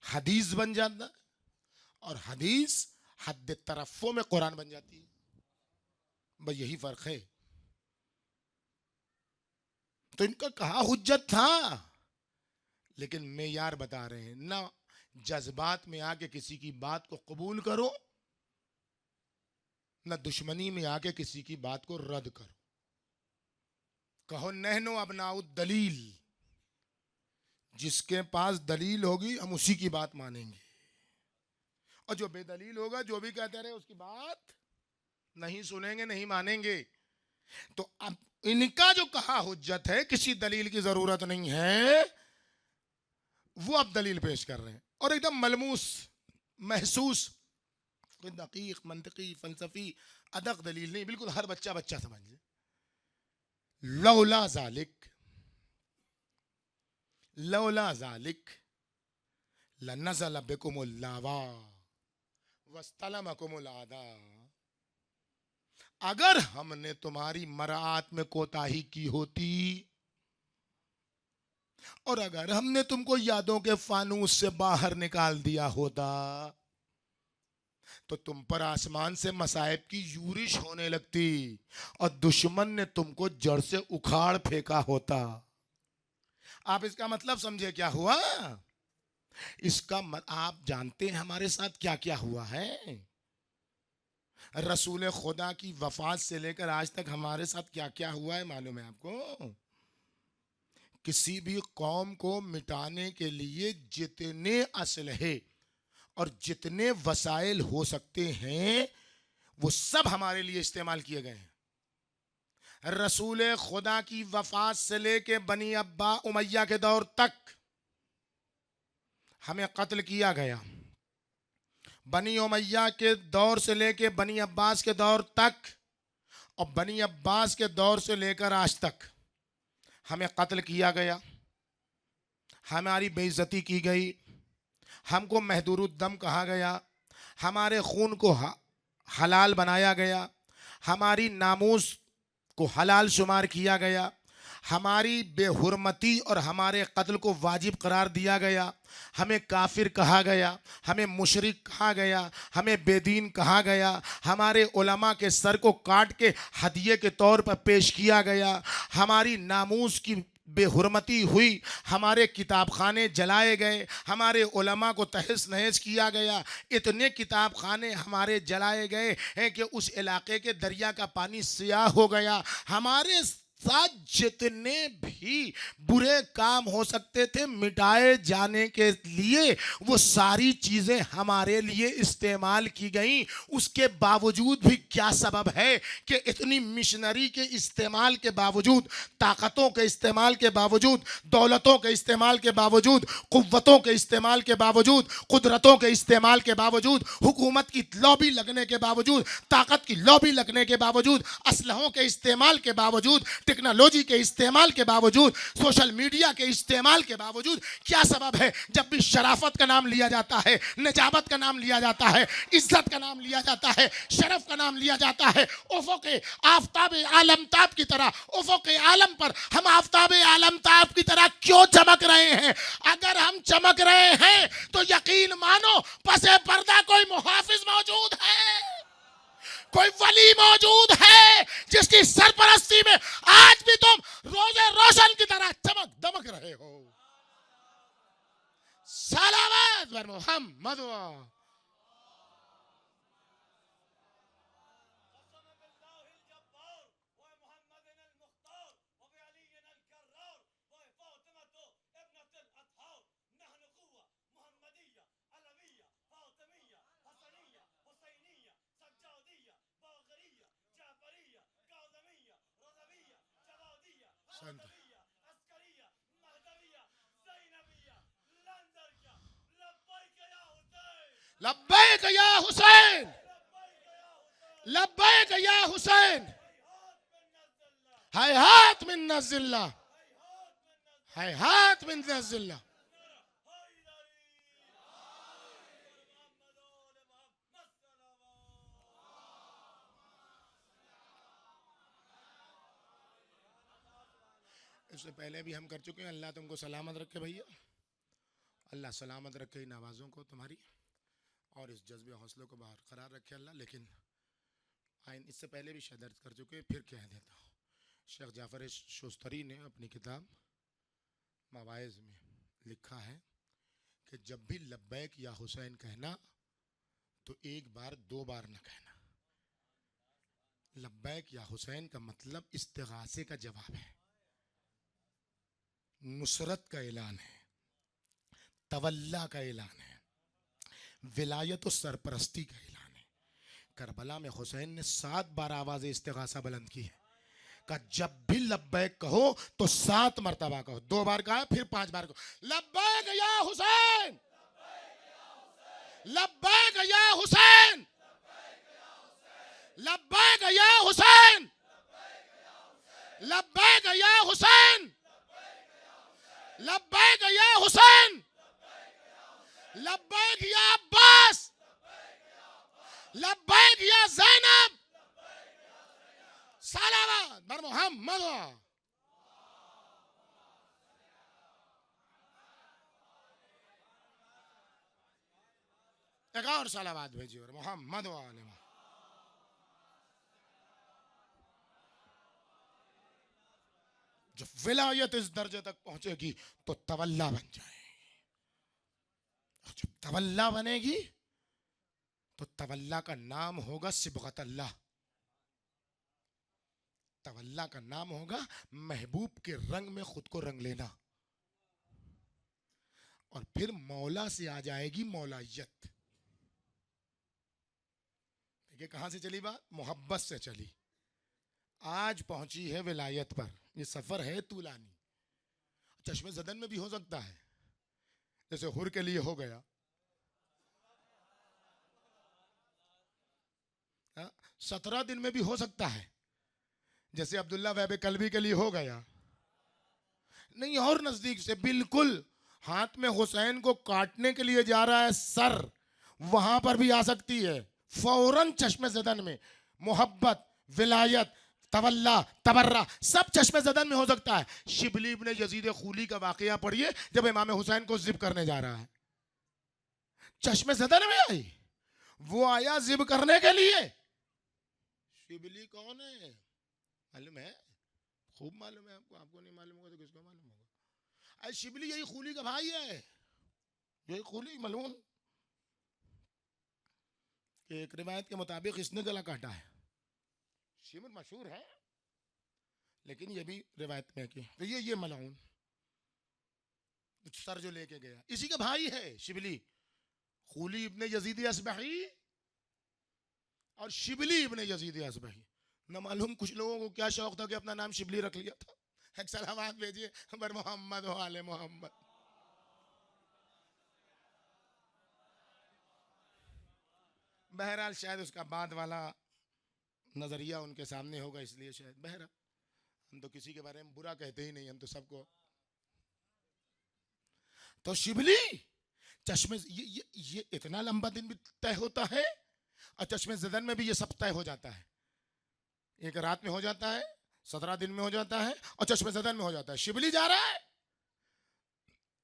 हदीस बन जाता है और हदीस हद तरफ़्फ़ुह में कुरान बन जाती है, बस यही फर्क है। तो इनका कहा हुज्जत था, लेकिन मेयार बता रहे हैं ना, जज्बात में आके किसी की बात को कबूल करो, न दुश्मनी में आके किसी की बात को रद्द करो। कहो नहनो अबनाउ दलील, जिसके पास दलील होगी हम उसी की बात मानेंगे, और जो बेदलील होगा जो भी कहते रहे उसकी बात नहीं सुनेंगे, नहीं मानेंगे। तो अब इनका जो कहा हुज्जत है, किसी दलील की जरूरत नहीं है, वो अब दलील पेश कर रहे हैं, और एकदम मलमूस महसूस दकीक मंतकी फलसफी अदक दलील नहीं, बिल्कुल हर बच्चा बच्चा समझ ले। लौला जालिक, लौला जालिक लनज़ल बिकुमुल लावा वस्तलमकुमुल आदा, अगर हमने तुम्हारी मरात में कोताही की होती और अगर हमने तुमको यादों के फानूस से बाहर निकाल दिया होता तो तुम पर आसमान से मसाइब की यूरिश होने लगती और दुश्मन ने तुमको जड़ से उखाड़ फेंका होता। आप इसका मतलब समझे क्या हुआ? आप जानते हैं हमारे साथ क्या क्या हुआ है? रसूल खुदा की वफात से लेकर आज तक हमारे साथ क्या क्या हुआ है मालूम है आपको? किसी भी कौम को मिटाने के लिए जितने असलहे और जितने वसाइल हो सकते हैं वो सब हमारे लिए इस्तेमाल किए गए हैं। रसूल खुदा की वफात से लेके बनी अब्बा उमैया के दौर तक हमें कत्ल किया गया। बनी उमैया के दौर से लेके बनी अब्बास के दौर तक और बनी अब्बास के दौर से लेकर आज तक हमें कत्ल किया गया, हमारी बेइज्जती की गई, हमको महदूरुद्दम कहा गया, हमारे खून को हलाल बनाया गया, हमारी नामूस को हलाल शुमार किया गया, हमारी बेहुरमती और हमारे कत्ल को वाजिब करार दिया गया, हमें काफिर कहा गया, हमें मुशरिक कहा गया, हमें बेदीन कहा गया, हमारे उलमा के सर को काट के हदिये के तौर पर पेश किया गया, हमारी नामूस की बेहुरमती हुई, हमारे किताब खाने जलाए गए, हमारे उलमा को तहस नहस किया गया। इतने किताब खाने हमारे जलाए गए हैं कि उस इलाके के दरिया का पानी सियाह हो गया। हमारे साथ जितने भी बुरे काम हो सकते थे मिटाए जाने के लिए, वो सारी चीजें हमारे लिए इस्तेमाल की गई। उसके बावजूद भी क्या सबब है कि इतनी मिशनरी के इस्तेमाल के बावजूद, ताकतों के इस्तेमाल के बावजूद, दौलतों के इस्तेमाल के बावजूद, कुव्वतों के इस्तेमाल के बावजूद, कुदरतों के इस्तेमाल के बावजूद, हुकूमत की लॉबी लगने के बावजूद, ताकत की लॉबी लगने के बावजूद, असलहों के इस्तेमाल के बावजूद, टेक्नोलॉजी के इस्तेमाल के बावजूद, सोशल मीडिया के इस्तेमाल के बावजूद, क्या सबब है जब भी शराफत का नाम लिया जाता है, नजाबत का नाम लिया जाता है, इज्जत का नाम लिया जाता है, शरफ का नाम लिया जाता है, उफुक आफताब आलमताब की तरह, उफुक आलम पर हम आफताब आलमताब की तरह क्यों चमक रहे हैं? अगर हम चमक रहे हैं तो यकीन मानो पसे पर्दा कोई मुहाफिज मौजूद है, कोई वली मौजूद है जिसकी सरपरस्ती में आज भी तुम रोजे रोशन की तरह चमक दमक रहे हो। सलावत बर मोहम्मद। लब्बैक या हुसैन, लब्बैक या हुसैन, हैहात मिन नज़िल्ला, हैहात मिन नज़िल्ला। इससे पहले भी हम कर चुके हैं। अल्लाह तुमको सलामत रखे भैया, अल्लाह सलामत रखे इन आवाज़ों को तुम्हारी, और इस जज्बे हौसलों को बरकरार रखे अल्लाह। लेकिन आइन इससे पहले भी शायद कर चुके, फिर कह देता हूँ। शेख जाफर शोस्तरी ने अपनी किताब मवाइज में लिखा है कि जब भी लब्बैक या हुसैन कहना तो एक बार दो बार न कहना। लब्बैक या हुसैन का मतलब इस्तिगासे का जवाब है, नुसरत का ऐलान है, तवल्ला का ऐलान है, विलायत और सरपरस्ती का ऐलान है। करबला में हुसैन ने 7 बार आवाज़ इस्तिगासा बुलंद की है। का जब भी लब्बैक कहो तो 7 मरतबा कहो, 2 बार कहा फिर 5 बार कहो, लब्बैक या हुसैन, लब्बैक या हुसैन, लब्बैक या हुसैन, लब्बैक या हुसैन, लब्बैक या हुसैन, लब्बैक या अब्बास, लब्बैक या ज़ैनब, सलावत बर मोहम्मद। एक और सलावत भेजिए और मोहम्मद वाले। जब विलायत इस दर्जे तक पहुंचेगी तो तवल्ला बन जाएगी, और जब तवल्ला बनेगी तो तवल्ला का नाम होगा सिबगत अल्लाह, तवल्ला का नाम होगा महबूब के रंग में खुद को रंग लेना। और फिर मौला से आ जाएगी मौलायत। देखिए कहां से चली बात, मोहब्बत से चली, आज पहुंची है विलायत पर। ये सफर है तूलानी, चश्मे ज़दन में भी हो सकता है, जैसे हुर के लिए हो गया, 17 दिन में भी हो सकता है, जैसे अब्दुल्ला वैब कल्बी के लिए हो गया। नहीं, और नजदीक से बिल्कुल हाथ में हुसैन को काटने के लिए जा रहा है सर, वहां पर भी आ सकती है। फौरन चश्मे ज़दन में मोहब्बत, विलायत, तवल्ला, तबर्रा सब चश्मे ज़दन में हो सकता है। शिबली इब्ने यजीद खूली का वाकया पढ़िए, जब इमाम हुसैन को जिब करने जा रहा है, चश्मे ज़दन में आई, वो आया जिब करने के लिए। शिबली कौन है मालूम है? खूब मालूम है आपको, आपको नहीं मालूम होगा तो किसको मालूम होगा? अरे शिबली यही खूली का भाई है, यही खूली मलून। एक रिवायत के मुताबिक इसने गला काटा है। शिमर मशहूर है, लेकिन ये भी रिवायत में कि तो ये मलऊन सर जो लेके गया इसी का भाई है शिबली, खूली इब्ने यजीद असबही और शिबली इब्ने यजीद असबही। न मालूम कुछ लोगों को क्या शौक था कि अपना नाम शिबली रख लिया था। एक सलावात भेजिए बर मोहम्मद वाले मोहम्मद। बहरहाल शायद उसका बाद वाला नजरिया उनके सामने होगा, इसलिए शायद। बहरहाल हम तो किसी के बारे में बुरा कहते ही नहीं, हम तो सबको। तो शिबली चश्मे ये इतना लंबा दिन भी तय होता है, और चश्मे ज़दन में भी ये सब तय हो जाता है। एक रात में हो जाता है, 17 दिन में हो जाता है, और चश्मे ज़दन में हो जाता है। शिबली जा रहा है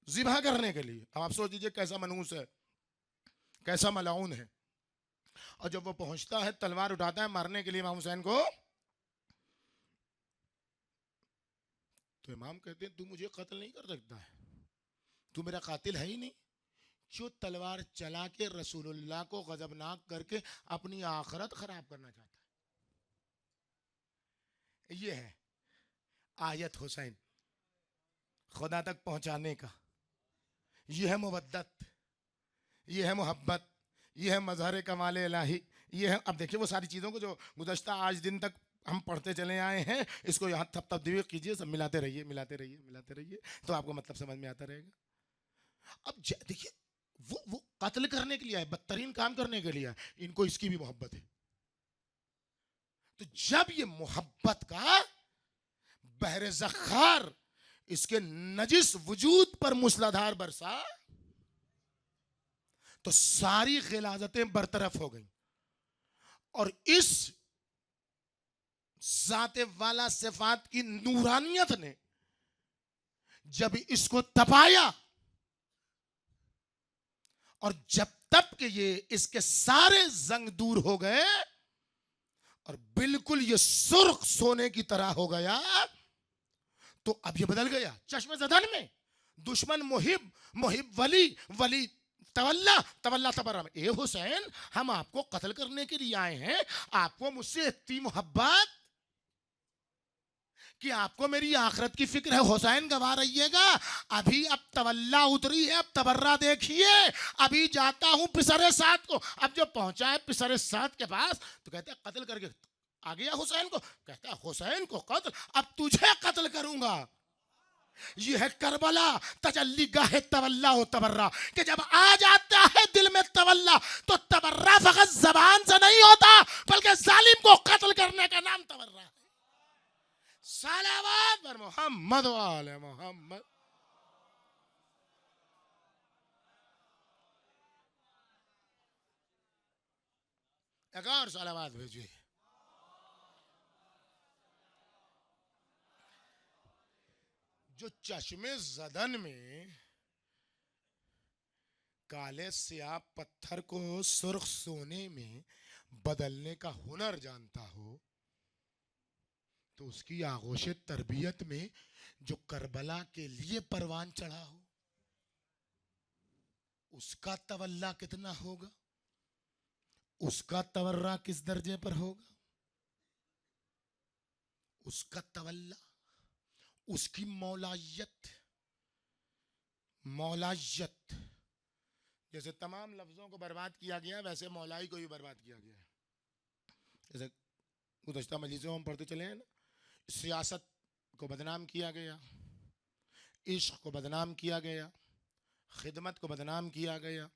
ज़िबा करने के लिए। अब आप सोच लीजिए कैसा मनहूस है, कैसा मलाउन है। और जब वो पहुंचता है, तलवार उठाता है मारने के लिए इमाम हुसैन को, तो इमाम कहते हैं तू मुझे कत्ल नहीं कर सकता है, तू मेरा कातिल है ही नहीं, जो तलवार चला के रसूलुल्लाह को गजबनाक करके अपनी आखिरत खराब करना चाहता है। ये है आयत हुसैन खुदा तक पहुंचाने का। ये है मुवद्दत, ये है मोहब्बत, ये है मजहर कमाल इलाही। ये है, अब देखिए वो सारी चीज़ों को जो गुज़श्ता आज दिन तक हम पढ़ते चले आए हैं, इसको यहाँ तब तब्दील कीजिए, सब मिलाते रहिए मिलाते रहिए मिलाते रहिए, तो आपको मतलब समझ में आता रहेगा। अब देखिए वो कत्ल करने के लिए आए, बदतरीन काम करने के लिए आए, इनको इसकी भी मोहब्बत है। तो जब ये मोहब्बत का बहरे ज़ख़्ख़ार इसके नजिस वजूद पर मूसलाधार बरसा, तो सारी गिलाजतें बरतरफ हो गई, और इस जाते वाला सिफात की नूरानियत ने जब इसको तपाया, और जब तब के ये इसके सारे जंग दूर हो गए और बिल्कुल ये सुर्ख सोने की तरह हो गया, तो अब ये बदल गया। चश्मे ज़दन में दुश्मन मुहिब, मुहिब वली, वली तवल्ला, तवल्ला तबर्रा में। ए हुसैन, हम आपको कत्ल करने के लिए आए हैं, आपको मुझसे इतनी मोहब्बत कि आपको मेरी आखिरत की फिक्र है। हुसैन गवा रहिएगा, अभी अब तवल्ला उतरी है, अब तबर्रा देखिए, अभी जाता हूं पिसरे साथ को। अब जो पहुंचा है पिसरे साथ के पास, तो कहते हैं कत्ल करके आ गया हुसैन को। कहता है हुसैन को कत्ल, अब तुझे कत्ल करूंगा। ये है करबला, तजल्ली गाहे तवल्ला हो तबर्रा, कि जब आ जाता है दिल में तवल्ला, तो तबर्रा फकत जबान से नहीं होता, बल्कि जालिम को कत्ल करने का नाम तबर्रा है। सलावत पर मोहम्मद वाले मोहम्मद। एक और सलावत भेजिए। जो चश्मे ज़दन में काले स्याह पत्थर को सुर्ख सोने में बदलने का हुनर जानता हो, तो उसकी आगोश तरबियत में जो करबला के लिए परवान चढ़ा हो, उसका तवल्ला कितना होगा, उसका तवर्रा किस दर्जे पर होगा, उसका तवल्ला, उसकी मौलायत। मौलायत जैसे तमाम लफ्जों को बर्बाद किया गया, वैसे मौलाई को भी बर्बाद किया गया है। जैसे गुज़श्ता मजलिसों में हम पढ़ते चले हैं ना, सियासत को बदनाम किया गया, इश्क को बदनाम किया गया, खिदमत को बदनाम किया गया,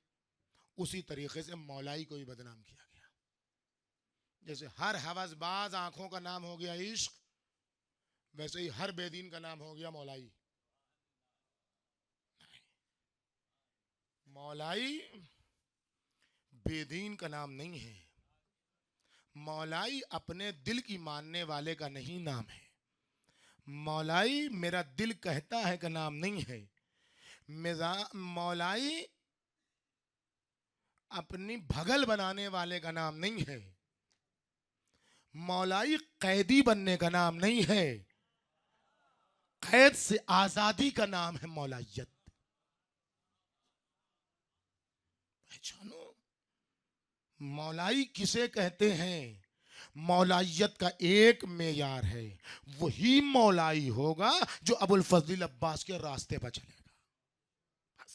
उसी तरीके से मौलाई को भी बदनाम किया गया। जैसे हर हवसबाज आंखों का नाम हो गया इश्क, वैसे ही हर बेदीन का नाम हो गया मौलाई। मौलाई बेदीन का नाम नहीं है। मौलाई अपने दिल की मानने वाले का नहीं नाम है। मौलाई मेरा दिल कहता है का नाम नहीं है। मौलाई अपनी भगल बनाने वाले का नाम नहीं है। मौलाई कैदी बनने का नाम नहीं है। कैद से आजादी का नाम है मौलाइयत। पहचानो मौलाई किसे कहते हैं। मौलाइयत का एक मेयार है, वही मौलाई होगा जो अबुल फजल अब्बास के रास्ते पर चलेगा। बस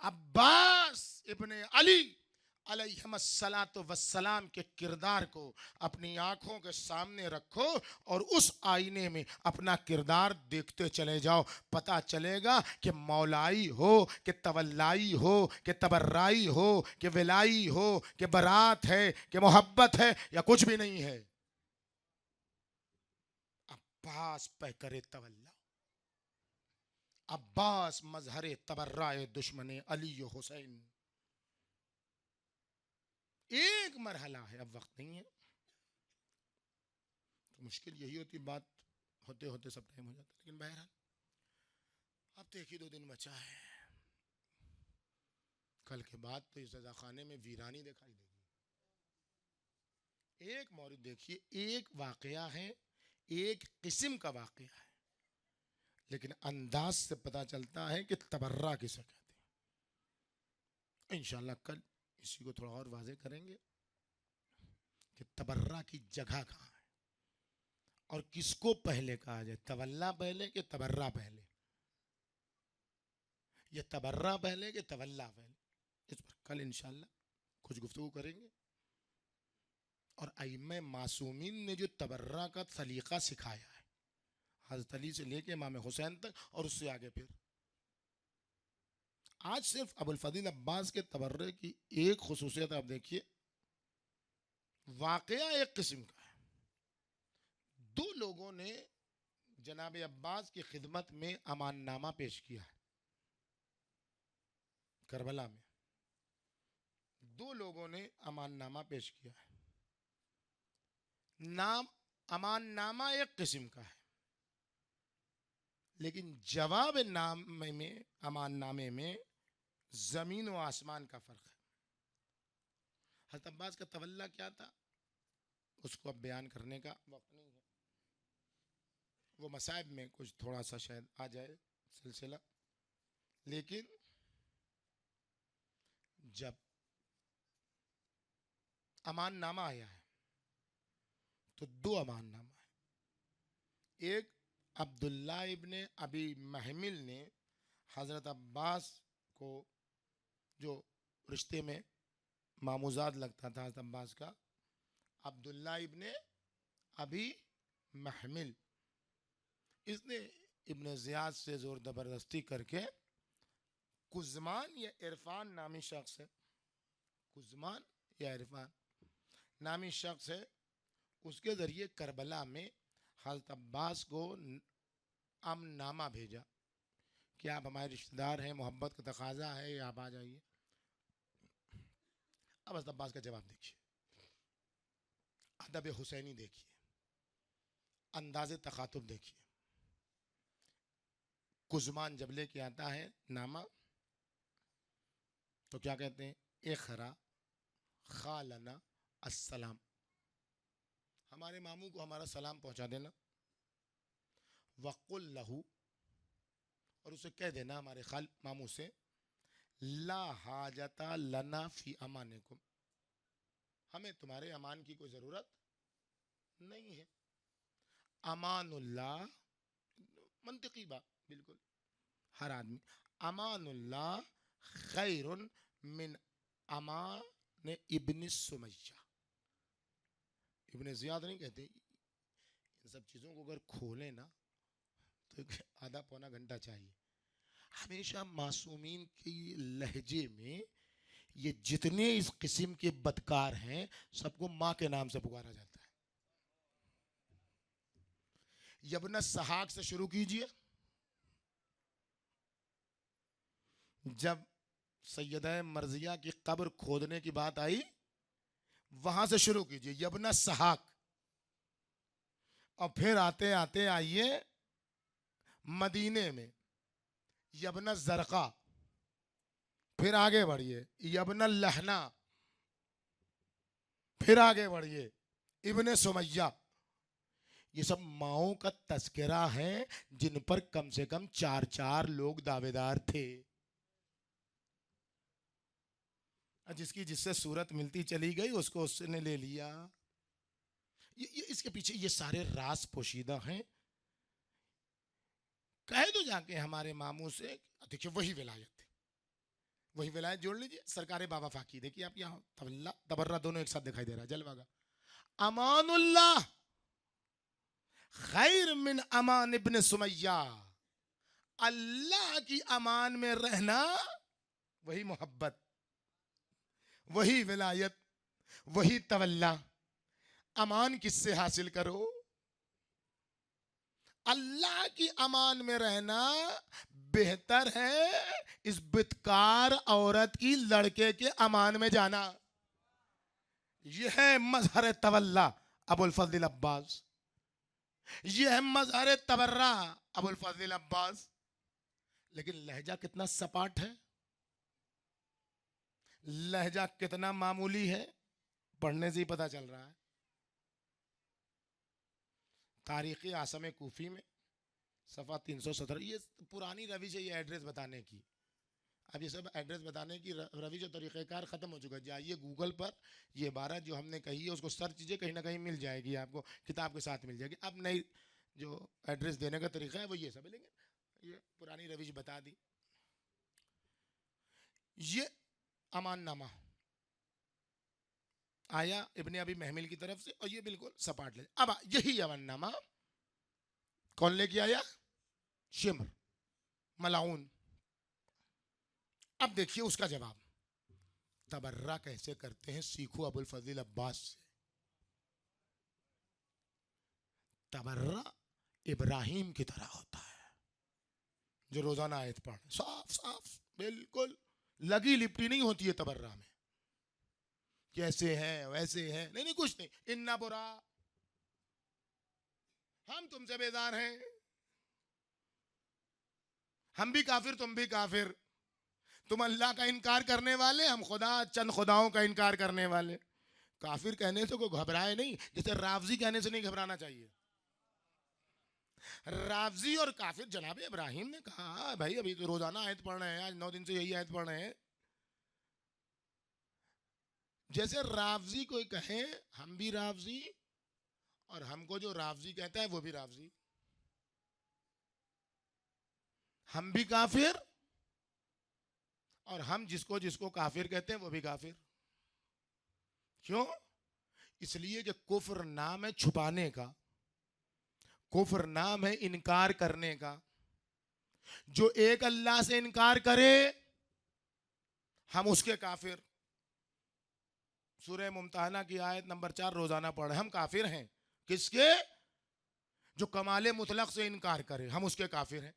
अब्बास इब्ने अली अलैहिस्सलातु वस्सलाम के किरदार को अपनी आंखों के सामने रखो और उस आईने में अपना किरदार देखते चले जाओ। पता चलेगा कि मौलाई हो कि तवल्लाई हो कि तबर्राई हो कि विलाई हो कि बरात है कि मोहब्बत है या कुछ भी नहीं है। अब्बास पे करे तवल्ला, अब्बास मजहरे तबर्राए दुश्मने अली हुसैन। एक मरहला है, अब वक्त नहीं है। तो मुश्किल यही होती, बात होते होते सब टाइम हो जाता है। लेकिन बहरहाल अब तो एक ही 2 दिन बचा है। कल के बाद तो इस सजा खाने में वीरानी दिखाई देगी। एक मौरिद देखिए, एक वाकया है, एक किस्म का वाकया है, लेकिन अंदाज से पता चलता है कि तबर्रा किसे कहते हैं। इंशाल्लाह कल इसी को थोड़ा और वाज़ेह करेंगे कि तबर्रा की जगह कहाँ है और किसको पहले कहा जाए, तवल्ला पहले कि तबर्रा पहले, या तबर्रा पहले कि तवल्ला पहले। इस पर कल इंशाल्लाह कुछ गुफ्तगू करेंगे। और अइम्मे मासूमीन ने जो तबर्रा का सलीका सिखाया है, हज़रत अली से लेके इमाम हुसैन तक और उससे आगे फिर, आज सिर्फ अबुल फजील अब्बास के तबर्रे की एक खुसूसियत आप देखिए। वाकया एक किस्म का है। 2 लोगों ने जनाब अब्बास की खिदमत में अमाननामा पेश किया है करबला में। 2 लोगों ने अमाननामा पेश किया है। नाम अमाननामा एक किस्म का है, लेकिन जवाब नामे में, अमाननामे में जमीन व आसमान का फर्क है। हज़रत अब्बास का तवल्ला क्या था, उसको अब बयान करने का वक्त नहीं है। वो मसाइब में कुछ थोड़ा सा शायद आ जाए सिलसिला। लेकिन जब अमाननामा आया है तो 2 अमाननामा है। एक अब्दुल्ला इब्ने अबी महमिल ने हज़रत अब्बास को, जो रिश्ते में मामूजाद लगता था हज़रत अब्बास का, अब्दुल्ला इब्ने अबी महमिल, इसने इब्ने ज़ियाद से ज़ोर ज़बरदस्ती करके कुज़मान या इरफान नामी शख्स है, कुज़मान या इरफान नामी शख्स है, उसके ज़रिए करबला में हज़रत अब्बास को अमनामा भेजा कि आप हमारे रिश्तेदार हैं, मोहब्बत का तकाजा है, या आप आ जाइए। अब हज़रत अब्बास का जवाब देखिए, अदब हुसैनी देखिए, अंदाज़ तखातुब देखिए। कुज़मान जब लेके आता है नामा तो क्या कहते हैं, इखरा खालना अस्सलाम, हमारे मामू को हमारा सलाम पहुंचा देना। वक़ुल लहू, और उसे कह देना हमारे खाल मामू से, ला हाजता लना फी अमानिकुम, हमें तुम्हारे अमान की कोई ज़रूरत नहीं है। अमानुल्लाह, मंतिकी बात बिल्कुल हर आदमी, अमानुल्लाह खैरुन मिन अमान इब्न सुमैया। इब्न ज़ियाद नहीं कहते, इन सब चीज़ों को अगर खोलें ना तो आधा पौना घंटा चाहिए। हमेशा मासूमीन की लहजे में ये जितने इस किस्म के बदकार हैं, सबको माँ के नाम से पुकारा जाता है। यबन सहाक से शुरू कीजिए, जब सैयदा मर्जिया की कब्र खोदने की बात आई, वहां से शुरू कीजिए, यबना सहाक, और फिर आते आते आइए मदीने में यबना जरका, फिर आगे बढ़िए यबना लहना, फिर आगे बढ़िए इब्ने सुमैया। ये सब माओं का तस्करा है जिन पर कम से कम 4-4 लोग दावेदार थे। जिसकी जिससे सूरत मिलती चली गई उसको उसने ले लिया। ये इसके पीछे ये सारे राज पोशीदा हैं। कह दो जाके हमारे मामू से, देखिए वही विलायत थी, वही विलायत जोड़ लीजिए। सरकारे बाबा फाकी देखिए आप, यहाँ तबल्ला तबर्रा दोनों एक साथ दिखाई दे रहा है, जलवा का। अमानुल्लाह खैर मिन अमान इब्न सुमैया, अल्लाह की अमान में रहना वही मोहब्बत, वही विलायत, वही तवल्ला। अमान किससे हासिल करो? अल्लाह की अमान में रहना बेहतर है इस बिदकार औरत की लड़के के अमान में जाना। यह है मजहर तवल्ला अबुल फजल अब्बास, यह है मजहर तबर्रा अबुल फजल अब्बास। लेकिन लहजा कितना सपाट है, लहजा कितना मामूली है, पढ़ने से ही पता चल रहा है। तारीख़ आसम कूफी में सफ़ा 317, ये पुरानी रविश है ये एड्रेस बताने की। अब ये सब एड्रेस बताने की रविश और तरीक़ेकार ख़त्म हो चुका है। जाइए गूगल पर ये इबारत जो हमने कही है उसको सर्च कीजिए, कहीं ना कहीं मिल जाएगी आपको, किताब के साथ मिल जाएगी। अब नई जो एड्रेस देने का तरीका है वो ये सब है, लेकिन ये पुरानी रविश बता दी। ये अमाननामा आया इब्ने अबी महमिल की तरफ से, और ये बिल्कुल सपाट ले। अब यही अमाननामा कौन लेके आया? शिमर मलाउन। अब देखिए उसका जवाब, तबर्रा कैसे करते हैं सीखो अबुल फजल अब्बास से। तबर्रा इब्राहिम की तरह होता है जो रोजाना आयत पढ़, साफ साफ बिल्कुल, लगी लिपटी नहीं होती है तबर्रा में, कैसे है वैसे है, नहीं नहीं कुछ नहीं। इन्ना बुरा, हम तुमसे बेजार हैं, हम भी काफिर तुम भी काफिर, तुम अल्लाह का इनकार करने वाले, हम खुदा चंद खुदाओं का इनकार करने वाले। काफिर कहने से कोई घबराए नहीं, जैसे रावजी कहने से नहीं घबराना चाहिए। रावजी और काफिर, जनाब इब्राहिम ने कहा भाई अभी तो रोजाना आयत पढ़ रहे हैं, आज 9 दिन से यही आयत पढ़ रहे हैं। जैसे रावजी कोई कहे हम भी रावजी, और हमको जो रावजी कहता है वो भी रावजी, हम भी काफिर और हम जिसको जिसको काफिर कहते हैं वो भी काफिर। क्यों? इसलिए कि कुफ्र नाम है छुपाने का, कुफ्र नाम है इनकार करने का। जो एक अल्लाह से इनकार करे हम उसके काफिर। सूरह मुमतहना की आयत नंबर 4 रोजाना पढ़े, हम काफिर हैं किसके? जो कमाले मुतलक से इनकार करे, हम उसके काफिर हैं,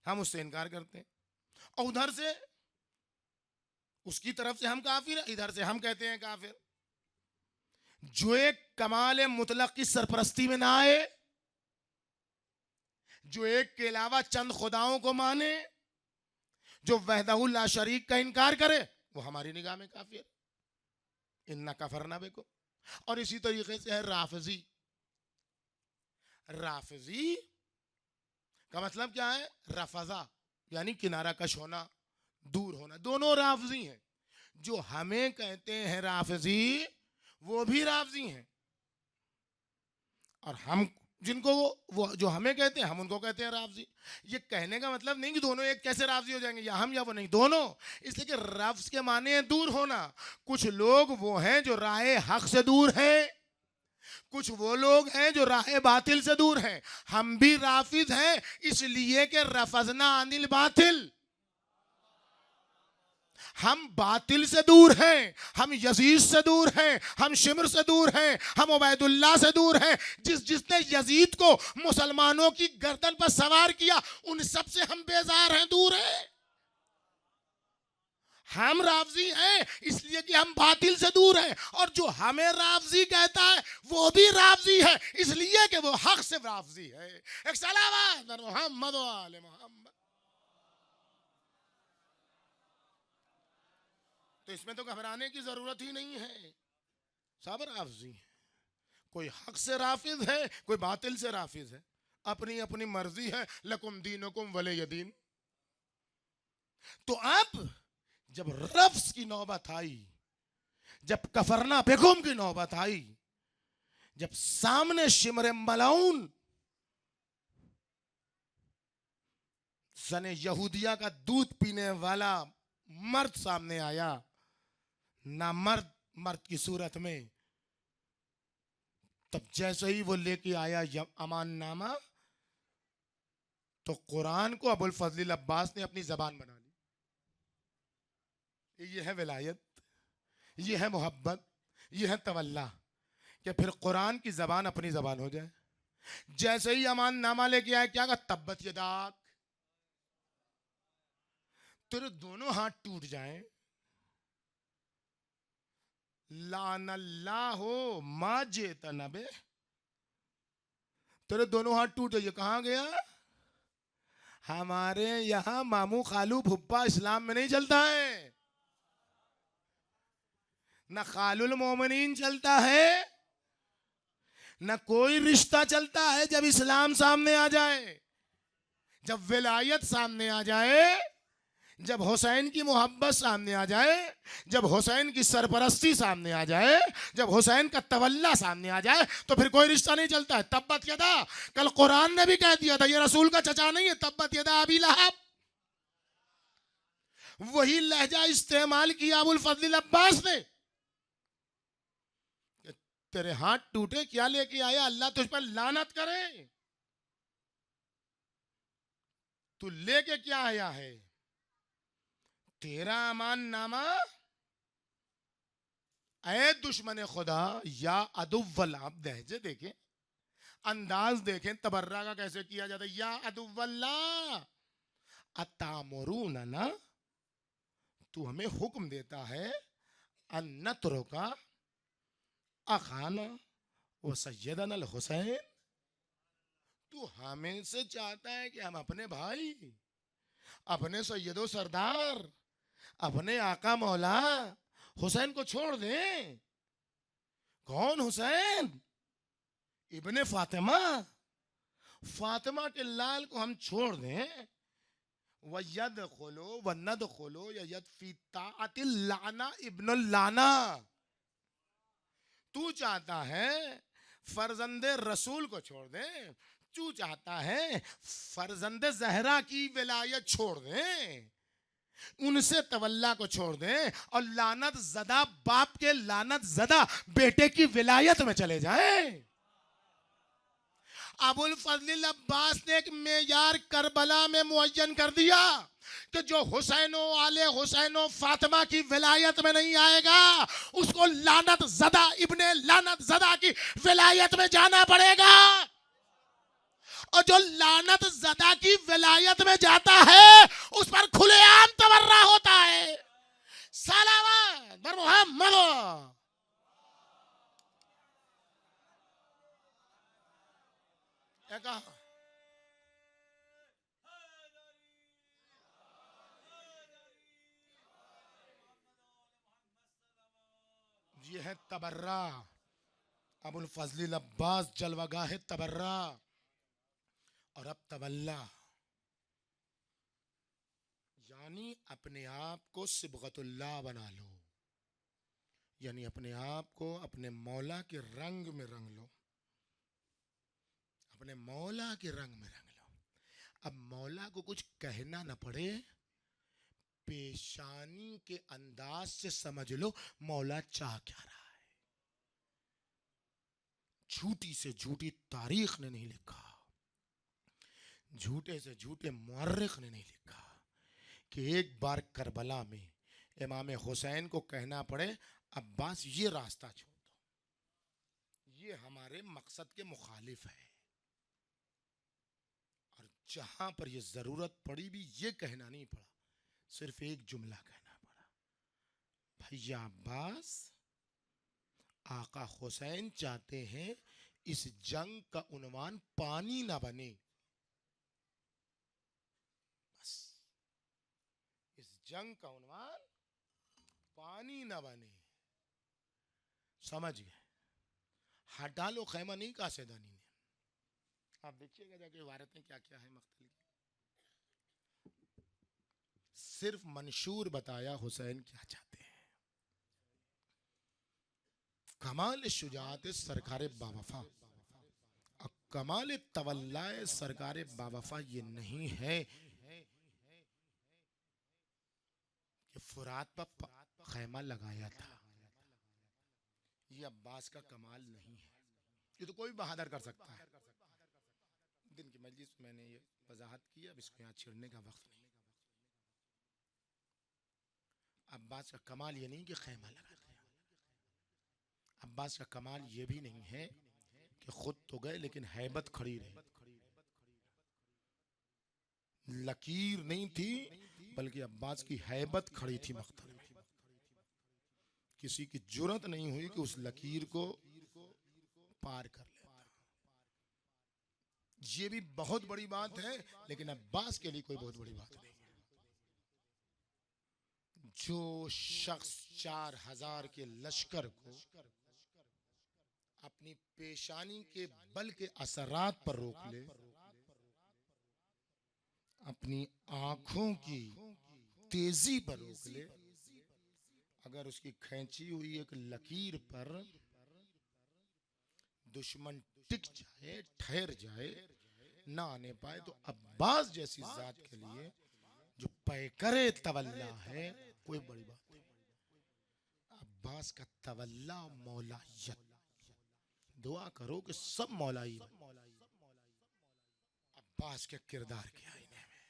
हम उससे इनकार करते हैं। और उधर से उसकी तरफ से हम काफिर हैं, इधर से हम कहते हैं काफिर। जो एक कमाल मुतलक की सरपरस्ती में ना आए, जो एक के अलावा चंद खुदाओं को माने, जो वहदहु ला शरीक का इनकार करे, वो हमारी निगाह में काफिर। इन्ना कफरना बेको। और इसी तरीके से है राफजी। राफजी का मतलब क्या है? रफजा यानी किनारा कश होना, दूर होना, दोनों राफजी हैं। जो हमें कहते हैं राफजी वो भी राफजी हैं, और हम जिनको वो जो हमें कहते हैं हम उनको कहते हैं राफजी। ये कहने का मतलब नहीं कि दोनों एक कैसे राफजी हो जाएंगे, या हम या वो, नहीं, दोनों। इसलिए कि रफ्ज के माने हैं दूर होना। कुछ लोग वो हैं जो राह हक से दूर हैं, कुछ वो लोग हैं जो राह बातिल से दूर हैं। हम भी राफिज हैं इसलिए कि रफजना अनिल बातिल, हम बातिल से दूर हैं, हम यजीद से दूर हैं, हम शिमर से दूर हैं, हम उबैदुल्लाह से दूर हैं। जिसने यजीद को मुसलमानों की गर्दन पर सवार किया उन सब से हम बेजार हैं, दूर हैं। हम राफजी हैं इसलिए कि हम बातिल से दूर हैं, और जो हमें राफजी कहता है वो भी राफजी है इसलिए कि वो हक से राफजी है। एक सलावत मोहम्मद वाले मोहम्मद। तो इसमें तो घबराने की जरूरत ही नहीं है, सब राफजी हैं। कोई हक से राफिज है, कोई बातिल से राफिज है, अपनी अपनी मर्जी है। लकुम दीनुकुम वलिय दीन। तो अब जब रफ्स की नौबत आई, जब कफरना बेगम की नौबत आई, जब सामने शिमर मलाउन सने यहूदिया का दूध पीने वाला मर्द सामने आया, ना मर्द मर्द की सूरत में, तब जैसे ही वो लेके आया अमान नामा, तो कुरान को अबुल फजल अब्बास ने अपनी जबान बना ली। ये है विलायत, ये है मोहब्बत, ये है तवल्ला, कि फिर कुरान की जबान अपनी जबान हो जाए। जैसे ही अमान नामा लेके आया, क्या कहा? तब्बत यदाक, तेरे दोनों हाथ टूट जाएं, लानल्लाहो मा जेतनबे, तेरे दोनों हाथ टूट जाइए। कहां गया? हमारे यहां मामू खालू फुप्पा इस्लाम में नहीं चलता है, ना खालुल मोमिनीन चलता है, ना कोई रिश्ता चलता है। जब इस्लाम सामने आ जाए, जब विलायत सामने आ जाए, जब हुसैन की मोहब्बत सामने आ जाए, जब हुसैन की सरपरस्ती सामने आ जाए, जब हुसैन का तवल्ला सामने आ जाए, तो फिर कोई रिश्ता नहीं चलता है। तब्बत यदा, कल कुरान ने भी कह दिया था, ये रसूल का चचा नहीं है। तब्बत यदा अबी लहब, वही लहजा इस्तेमाल किया अबुल फजल अब्बास ने। तेरे हाथ टूटे, क्या लेके आया? अल्लाह तुझ पर लानत करे। तू लेके क्या आया है? तेरा अमान नामा, ऐ दुश्मन खुदा या अदुव्वल अब्द। लहजे देखें, अंदाज देखें, तबर्रा का कैसे किया जाता है। या अदुव्वल्ला अतामुरूनना, तू हमें हुक्म देता है, अन्नत्रुका अखाना व सैयदना अल हुसैन, तू हमें से चाहता है कि हम अपने भाई, अपने सैयदो सरदार, अपने आका मौला हुसैन को छोड़ दें। कौन हुसैन? इब्ने फातिमा, फातिमा के लाल को हम छोड़ दें। वयद खोलो वन्नद खोलो यद फीता लाना इब्नुल लाना, तू चाहता है फरजंदे रसूल को छोड़ दे, तू चाहता है फरजंदे जहरा की विलायत छोड़ दे, उनसे तवल्ला को छोड़ दें, और लानत ज़दा बाप के लानत ज़दा बेटे की विलायत में चले जाएं। अबुल फजल अब्बास ने एक मेयार करबला में मुअय्यन कर दिया कि जो हुसैनो आले हुसैनो फातिमा की विलायत में नहीं आएगा, उसको लानत ज़दा इब्ने लानत ज़दा की विलायत में जाना पड़ेगा। और जो लानत ज़दा की विलायत में जाता है, उस पर खुलेआम तवर्रा होता है। सलावत बर मोहम्मद। ये है तबर्रा, अबुल फजल अब्बास जलवागाह तबर्रा। और अब तवल्ला, यानी अपने आप को सिबगतुल्लाह बना लो, यानी अपने आप को अपने मौला के रंग में रंग लो, अपने मौला के रंग में रंग लो। अब मौला को कुछ कहना न पड़े, पेशानी के अंदाज से समझ लो मौला चाह क्या रहा है। झूठी से झूठी तारीख ने नहीं लिखा, झूठे से झूठे मुअर्रिख ने नहीं लिखा कि एक बार करबला में इमाम हुसैन को कहना पड़े, अब्बास ये रास्ता छोड़ दो, ये हमारे मकसद के मुखालिफ है। और जहां पर ये जरूरत पड़ी भी ये कहना नहीं पड़ा, सिर्फ एक जुमला कहना पड़ा, भैया अब्बास, आका हुसैन चाहते हैं इस जंग का उन्वान पानी ना बने, बस इस जंग का उन्वान पानी ना बने। समझ गए? हटा लो खैमा नहीं कहा सैदानी ने। आप देखिएगा जाके इबारत में क्या क्या है मख्तल की। सिर्फ मंशूर बताया हुसैन क्या चाहते हैं। कमाल शुजात सरकार बावफा और कमाल तवल्ला सरकार बावफा ये नहीं है कि फुरात पर खैमा लगाया था। ये अब्बास का कमाल नहीं है। ये तो कोई बहादुर कर सकता है। दिन की मजलिस मैंने ये वजाहत की, अब इसको यहाँ छिड़ने का वक्त नहीं। अब्बास का कमाल ये नहीं कि खैमा लगा दिया। अब्बास का कमाल ये भी नहीं है कि खुद तो गए लेकिन हैबत खड़ी रही। लकीर नहीं थी बल्कि अब्बास की हैबत खड़ी थी मख्तल में। किसी की जुर्रत नहीं हुई कि उस लकीर को पार कर ले। ये भी बहुत बड़ी बात है, लेकिन अब्बास के लिए कोई बहुत बड़ी बात नहीं है। जो शख्स 4000 के लश्कर को अपनी पेशानी के बल के असरात पर रोक ले, अपनी आंखों की तेजी पर रोक ले, अगर उसकी खींची हुई एक लकीर पर दुश्मन टिक जाए, ठहर जाए, ना आने पाए, तो अब्बास जैसी जात के लिए जो पैकरे तवल्ला है कोई बड़ी बात नहीं। अब्बास का तवल्ला मौलायत, दुआ करो कि सब मौलाई अब्बास के किरदार के आईने में।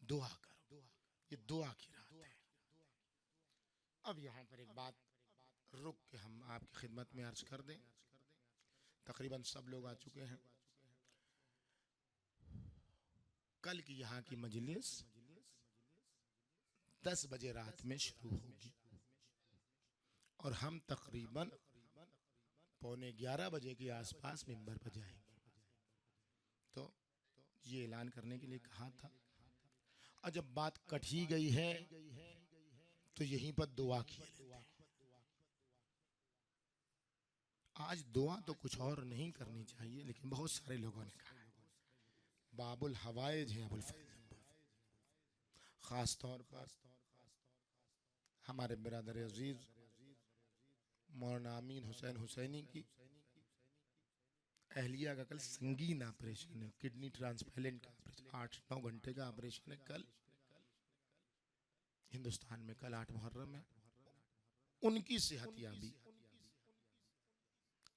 दुआ करो, दुआ करो, ये दुआ की रात है। अब यहाँ पर एक बात रुक के हम आपकी खिदमत में अर्ज कर दें। तकरीबन सब लोग आ चुके हैं। कल की यहाँ की मजलिस 10 बजे रात में शुरू होगी और हम तकरीबन 11:15 बजे के आसपास मिंबर पर जाएंगे। तो ये ऐलान करने के लिए कहा था, और जब बात कटी गई है तो यहीं पर दुआ किए लेते हैं। आज दुआ तो कुछ और नहीं करनी चाहिए, लेकिन बहुत सारे लोगों ने कहा बाबुल हवाइज है अबुल फजल, खास तौर पर हमारे बिरादर अजीज मौलाना अमीन हुसैन हुसैनी की अहलिया का कल संगीन ऑपरेशन है, किडनी ट्रांसप्लांट का ऑपरेशन, 8-9 घंटे का ऑपरेशन है कल हिंदुस्तान में। कल 8 मुहर्रम है। उनकी सेहतयाबी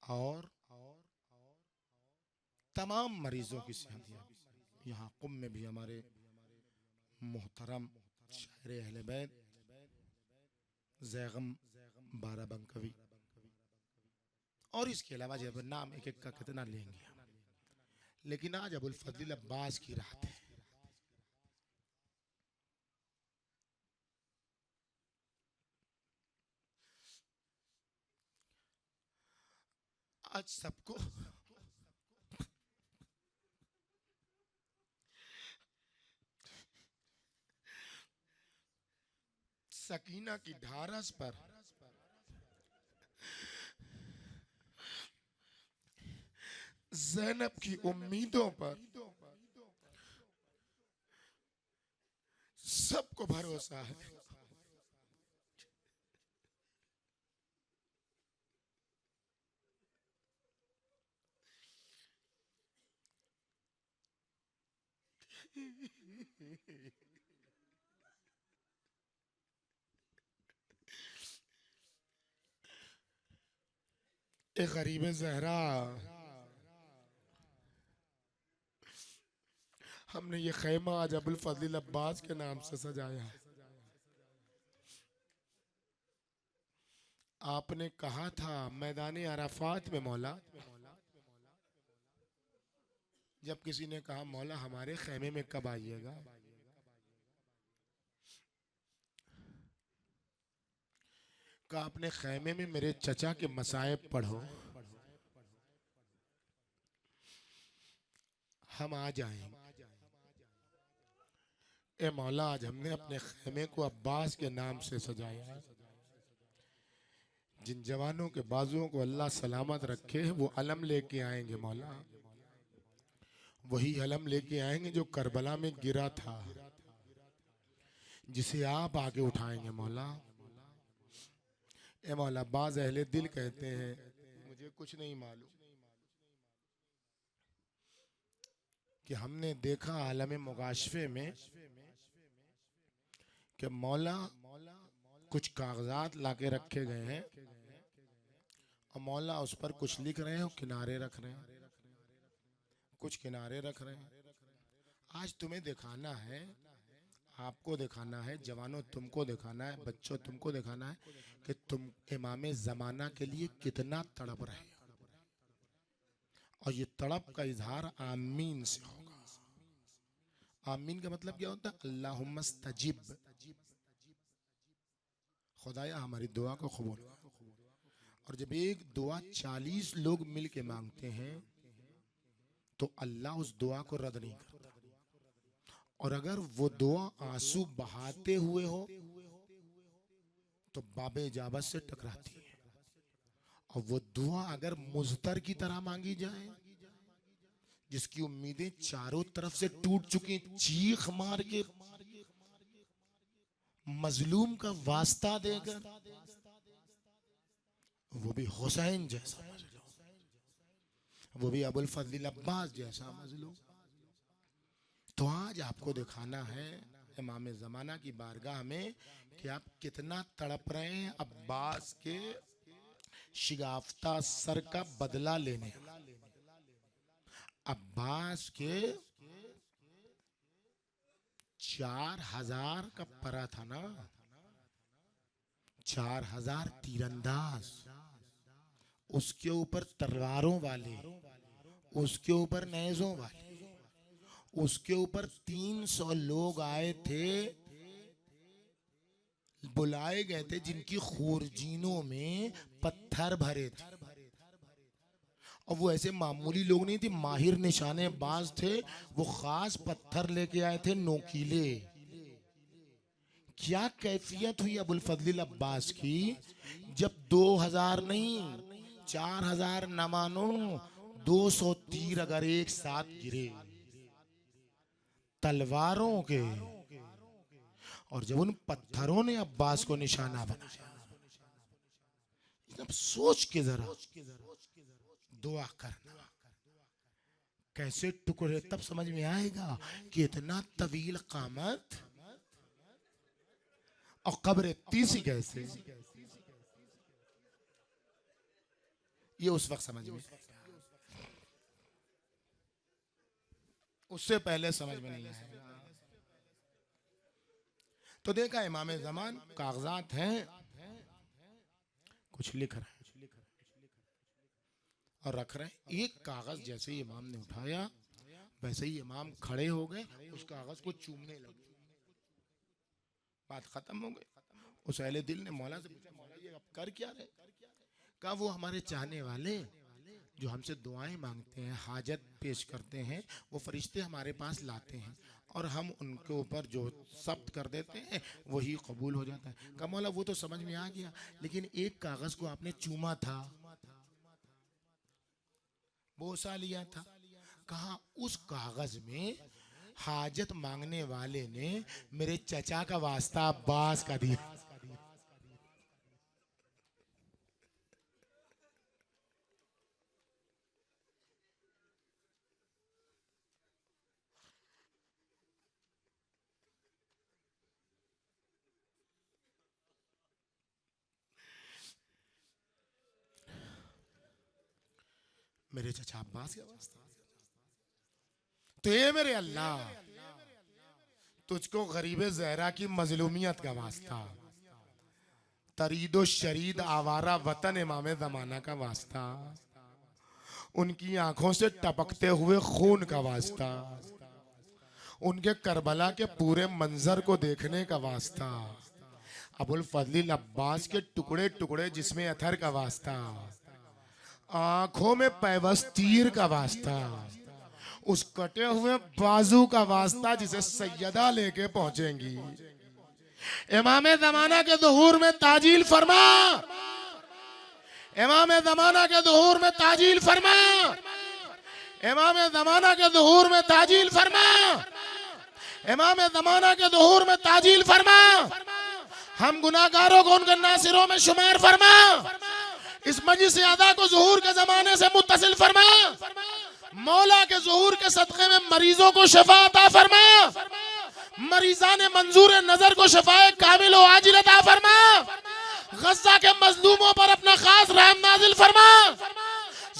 और तमाम मरीजों की सेहतयाबी। यहाँ कुम में भी हमारे मोहतरम शायर अहले बैत ज़ैगम बाराबंकवी, और इसके अलावा जब नाम एक एक का कितना लेंगे हम, लेकिन आज अबुल फजल अब्बास की रात है। आज सबको सकीना की ढारस पर ज़ैनब की उम्मीदों पर सबको भरोसा है। ए गरीब ज़हरा, हमने ये खैमा आज अबुल फजल अब्बास के नाम से सजाया है। आपने कहा था मैदान अराफात में मौला, जब किसी ने कहा मौला हमारे खैमे में कब आइएगा, का अपने खैमे में मेरे चचा के मसाइब पढ़ो, हम आ जाएंगे। ए मौला, आज हमने अपने खैमे को अब्बास के नाम से सजाया। जिन जवानों के बाजुओं को अल्लाह सलामत रखे, वो अलम लेके आएंगे मौला, वही अलम लेके आएंगे जो करबला में गिरा था, जिसे आप आके उठाएंगे मौला। ए मौला, बाज अहले दिल कहते हैं मुझे कुछ नहीं मालूम कि हमने देखा आलम मुगाशफे में कि मौला कुछ कागजात लाके रखे गए हैं और मौला उस पर कुछ लिख रहे हैं और किनारे रख रहे हैं, कुछ किनारे रख रहे हैं। आज तुम्हें दिखाना है, आपको दिखाना है, जवानों तुमको दिखाना है, बच्चों तुमको दिखाना है कि तुम इमाम ज़माना के लिए कितना तड़प रहे हो। और ये तड़प का इजहार आमीन से होगा। आमीन का मतलब क्या होता है? अल्लाहुम्मा इस्तजिब, खुदाया हमारी दुआ को कबूल कर। और जब एक दुआ 40 लोग मिल के मांगते हैं तो अल्लाह उस दुआ को रद्द नहीं करता। और अगर वो दुआ आंसू बहाते हुए हो तो बाबे इजाबत से टकराती है। और वो दुआ अगर मुज़तर की तरह मांगी जाए, जिसकी उम्मीदें चारों तरफ से टूट चुकी, चीख मार के मजलूम का वास्ता देकर, वो भी हुसैन जैसा मजलूम, वो भी अबुल फजल अब्बास जैसा मजलूम। तो आज आपको दिखाना है इमाम ज़माना की बारगाह में कि आप कितना तड़प रहे हैं अब्बास के शिगाफ्ता सर का बदला लेने। अब्बास के 4000 का परा था ना, 4000 तीरंदाज, उसके ऊपर तलवारों वाले, उसके ऊपर नेज़ों वाले, उसके ऊपर 300 लोग आए थे, बुलाए गए थे, जिनकी खूरजीनों में पत्थर भरे थे। और वो ऐसे मामूली लोग नहीं थे, माहिर निशानेबाज थे। वो खास पत्थर लेके आए थे, नोकीले। क्या कैफियत हुई अबुल फजल अब्बास की, जब 2000 नहीं 4000 न मानो 200 तीर अगर एक साथ गिरे तलवारों के, और जब उन पत्थरों ने अब्बास को निशाना बनाया, अब सोच के जरा दुआ करना, कैसे टुकड़े, तब समझ में आएगा कि इतना तवील कामत और कब्र तीसी कैसे, ये उस वक्त समझ में, उससे पहले समझ में नहीं आएगा। तो देखा इमाम ज़मान कागजात हैं, कुछ लिख रहे हैं और रख रहे हैं। एक कागज जैसे ही इमाम ने उठाया, वैसे ही इमाम खड़े हो गए, उस कागज को चूमने लगे। बात खत्म हो गई। उस अहले दिल ने मौला से पूछा, मौला ये अब कर क्या रहे? कहा वो हमारे चाहने वाले जो हमसे दुआएं मांगते हैं, हाजत पेश करते हैं, वो फरिश्ते हमारे पास लाते हैं और हम उनके ऊपर जो सब्त कर देते हैं वही कबूल हो जाता है। कहा मौला वो तो समझ में आ गया, लेकिन एक कागज को आपने चूमा था, बोसा लिया था। कहा उस कागज में हाजत मांगने वाले ने मेरे चचा का वास्ता अब्बास का दिया। मेरे चचा अब्बास का वास्ता। तो ये मेरे अल्लाह, तुझको गरीब ज़हरा की मजलूमियत का वास्ता, तरीदो शरीद आवारा वतन इमाम ज़माना का वास्ता, उनकी आंखों से टपकते हुए खून का वास्ता, उनके करबला के पूरे मंजर को देखने का वास्ता, अबुल फजल अब्बास के टुकड़े टुकड़े जिसमें अथर का वास्ता, आंखों में पैबस तीर का वास्ता, उस कटे हुए बाजू का वास्ता जिसे सैयदा लेके पहुंचेंगी। इमाम ज़माना के ज़ुहूर में ताजील फरमा, इमाम ज़माना के ज़ुहूर में ताजील फरमा, इमाम ज़माना के ज़ुहूर में ताजील फरमा, इमाम ज़माना के ज़ुहूर में ताजील फरमा। हम गुनाहगारों को उनके नासिरों में शुमार फरमा। इस मजलिस अदा को ज़ुहूर के ज़माने से मुत्तसिल फरमा। मौला के ज़ुहूर के सदक़े में मरीजों को शफा अता फरमा। मरीजान मंजूर नजर को शफाए कामिल व आजिल अता फरमा। गज़ा के मजलूमों पर अपना खास रहम नाजिल फरमा।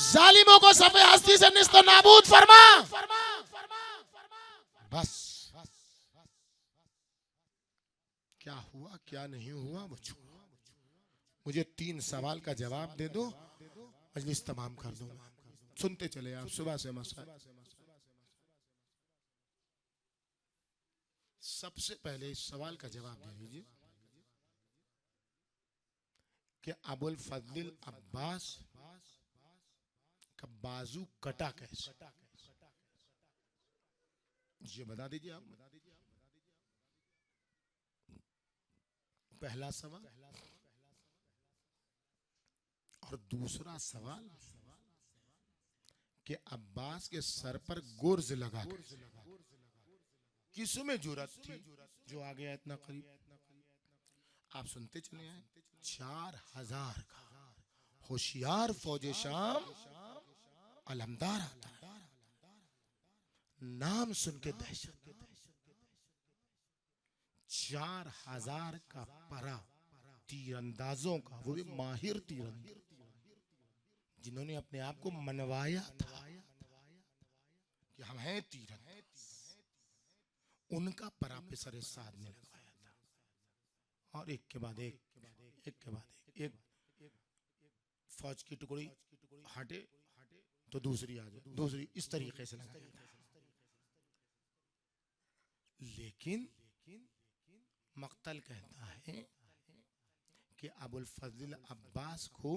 जालिमों को सफ़े हस्ती से निस्तो नाबूद फरमा। बस क्या हुआ क्या नहीं हुआ वो छोड़ो, मुझे 3 सवाल का जवाब दे दो, मजलिस तमाम कर दूंगा। सुनते चले आप सुबह से मसाइल। सबसे पहले इस सवाल का जवाब दे दीजिए कि अबुल फजल अब्बास का बाजू कटा कैसे, ये बता दीजिए आप। पहला सवाल। और दूसरा सवाल कि अब्बास के सर पर गुर्ज लगा किसमें जुरत थी जो आ गया इतना करीब। आप सुनते चले आए। 4000 का होशियार फौजे शाम अलमदार आता है, नाम सुन के दहशत। 4000 का परा तीरंदाजों का, वो भी माहिर तीरंदाज जिन्होंने अपने आप को मनवाया था कि हम हैं तीरंदाज, उनका परा पे सरे साध ने लगवाया था। और एक के बाद एक फौज की टुकड़ी हटे तो दूसरी आ जाए, दूसरी, इस तरीके से लगाया था। लेकिन मक्तल कहता है कि अबुल फजल अब्बास को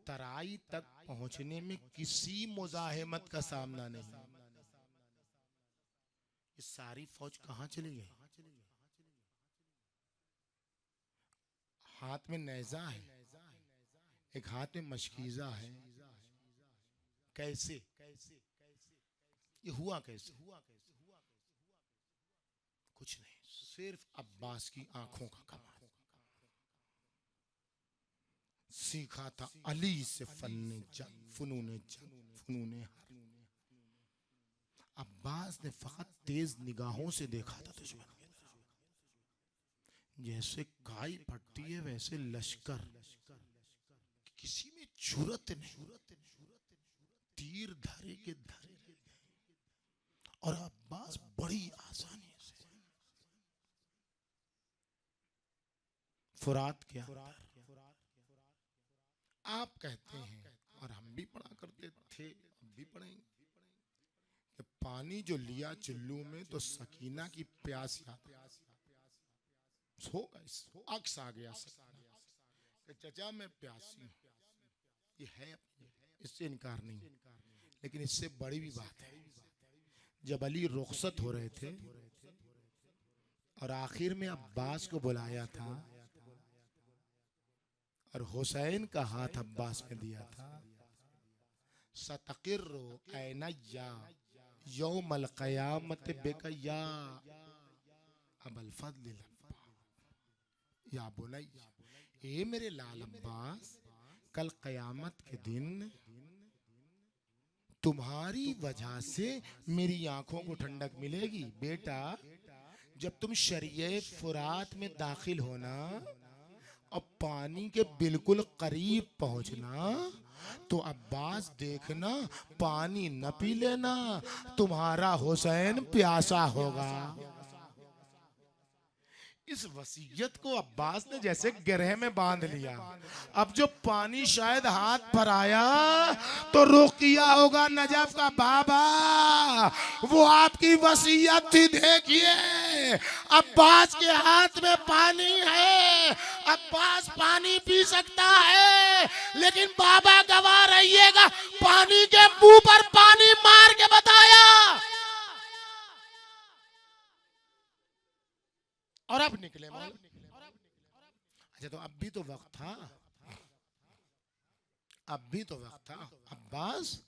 तराई तक पहुंचने में किसी मुजाहिमत का सामना नहीं। ये सारी फौज कहां चली गई? हाथ में नेजा है, एक हाथ में मशकीजा है। कैसे ये हुआ? कैसे? कुछ नहीं, सिर्फ अब्बास की आंखों का कमाल। सीखा था अली से फनूने हर। अब्बास ने फकत तेज निगाहों से देखा था दुश्मन की तरफ। जैसे काई फटती है वैसे लश्कर, किसी में जुरत नहीं, तीर धरे के धरे। और अब्बास बड़ी आसानी से फुरात क्या, आप कहते हैं और हम भी पढ़ा करते थे, अब भी पढ़ेंगे कि पानी जो लिया चुल्लू में तो सकीना की प्यास याद हो गई, अक्स आ गया कि चचा मैं प्यासी हूं। ये है, इससे इनकार नहीं, लेकिन इससे बड़ी भी बात है। जब अली रुखसत हो रहे थे और आखिर में अब्बास को बुलाया था और हुसैन का हाथ अब्बास में दिया था। सतकिर्रो ऐनया यौमल क़यामत बिका अबुल फजल या बुनैया, ए मेरे लाल अब्बास, कल क़यामत के दिन तुम्हारी वजह से मेरी आंखों को ठंडक मिलेगी। बेटा, जब तुम शरिये फुरात में दाखिल होना और पानी के बिल्कुल करीब पहुंचना तो अब्बास देखना, पानी न पी लेना, तुम्हारा हुसैन प्यासा होगा। इस वसीयत को अब्बास ने जैसे गिरह में बांध लिया। अब जो पानी शायद हाथ पर आया तो रुख किया होगा नजफ का बाबा, वो आपकी वसीयत थी, देखिए अब्बास के हाथ में पानी है, अब्बास पानी पी सकता है, लेकिन बाबा गवाह रहिएगा, पानी के मुंह पर पानी मार के बताया। और अब निकले मौला। अच्छा, तो अब भी तो वक्त था, अब भी तो वक्त था। अब्बास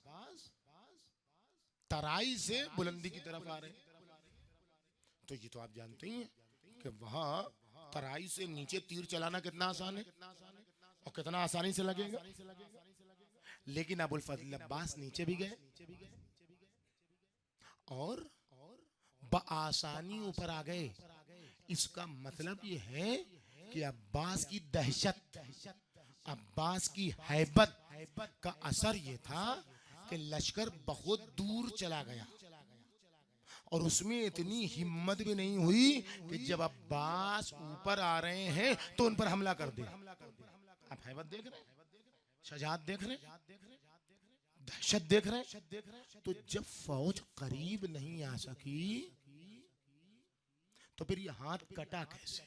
तराई से बुलंदी की तरफ आ रहे हैं, तो ये तो आप जानते ही हैं कि वहां तराई से नीचे तीर चलाना कितना आसान है और कितना आसानी से लगेगा। लेकिन अबुल फजल अब्बास नीचे भी गए और बआसानी ऊपर आ गए। इसका मतलब ये है कि अब्बास की दहशत, अब्बास की हैबत का असर ये था कि लश्कर बहुत दूर चला गया और उसमें इतनी हिम्मत भी नहीं हुई कि जब अब्बास ऊपर आ रहे हैं तो उन पर हमला कर दे। आप हैबत देख रहे हैं, शजाअत देख रहे हैं, दहशत देख रहे हैं। तो जब फौज करीब नहीं आ सकी तो फिर ये हाथ कटा कैसे?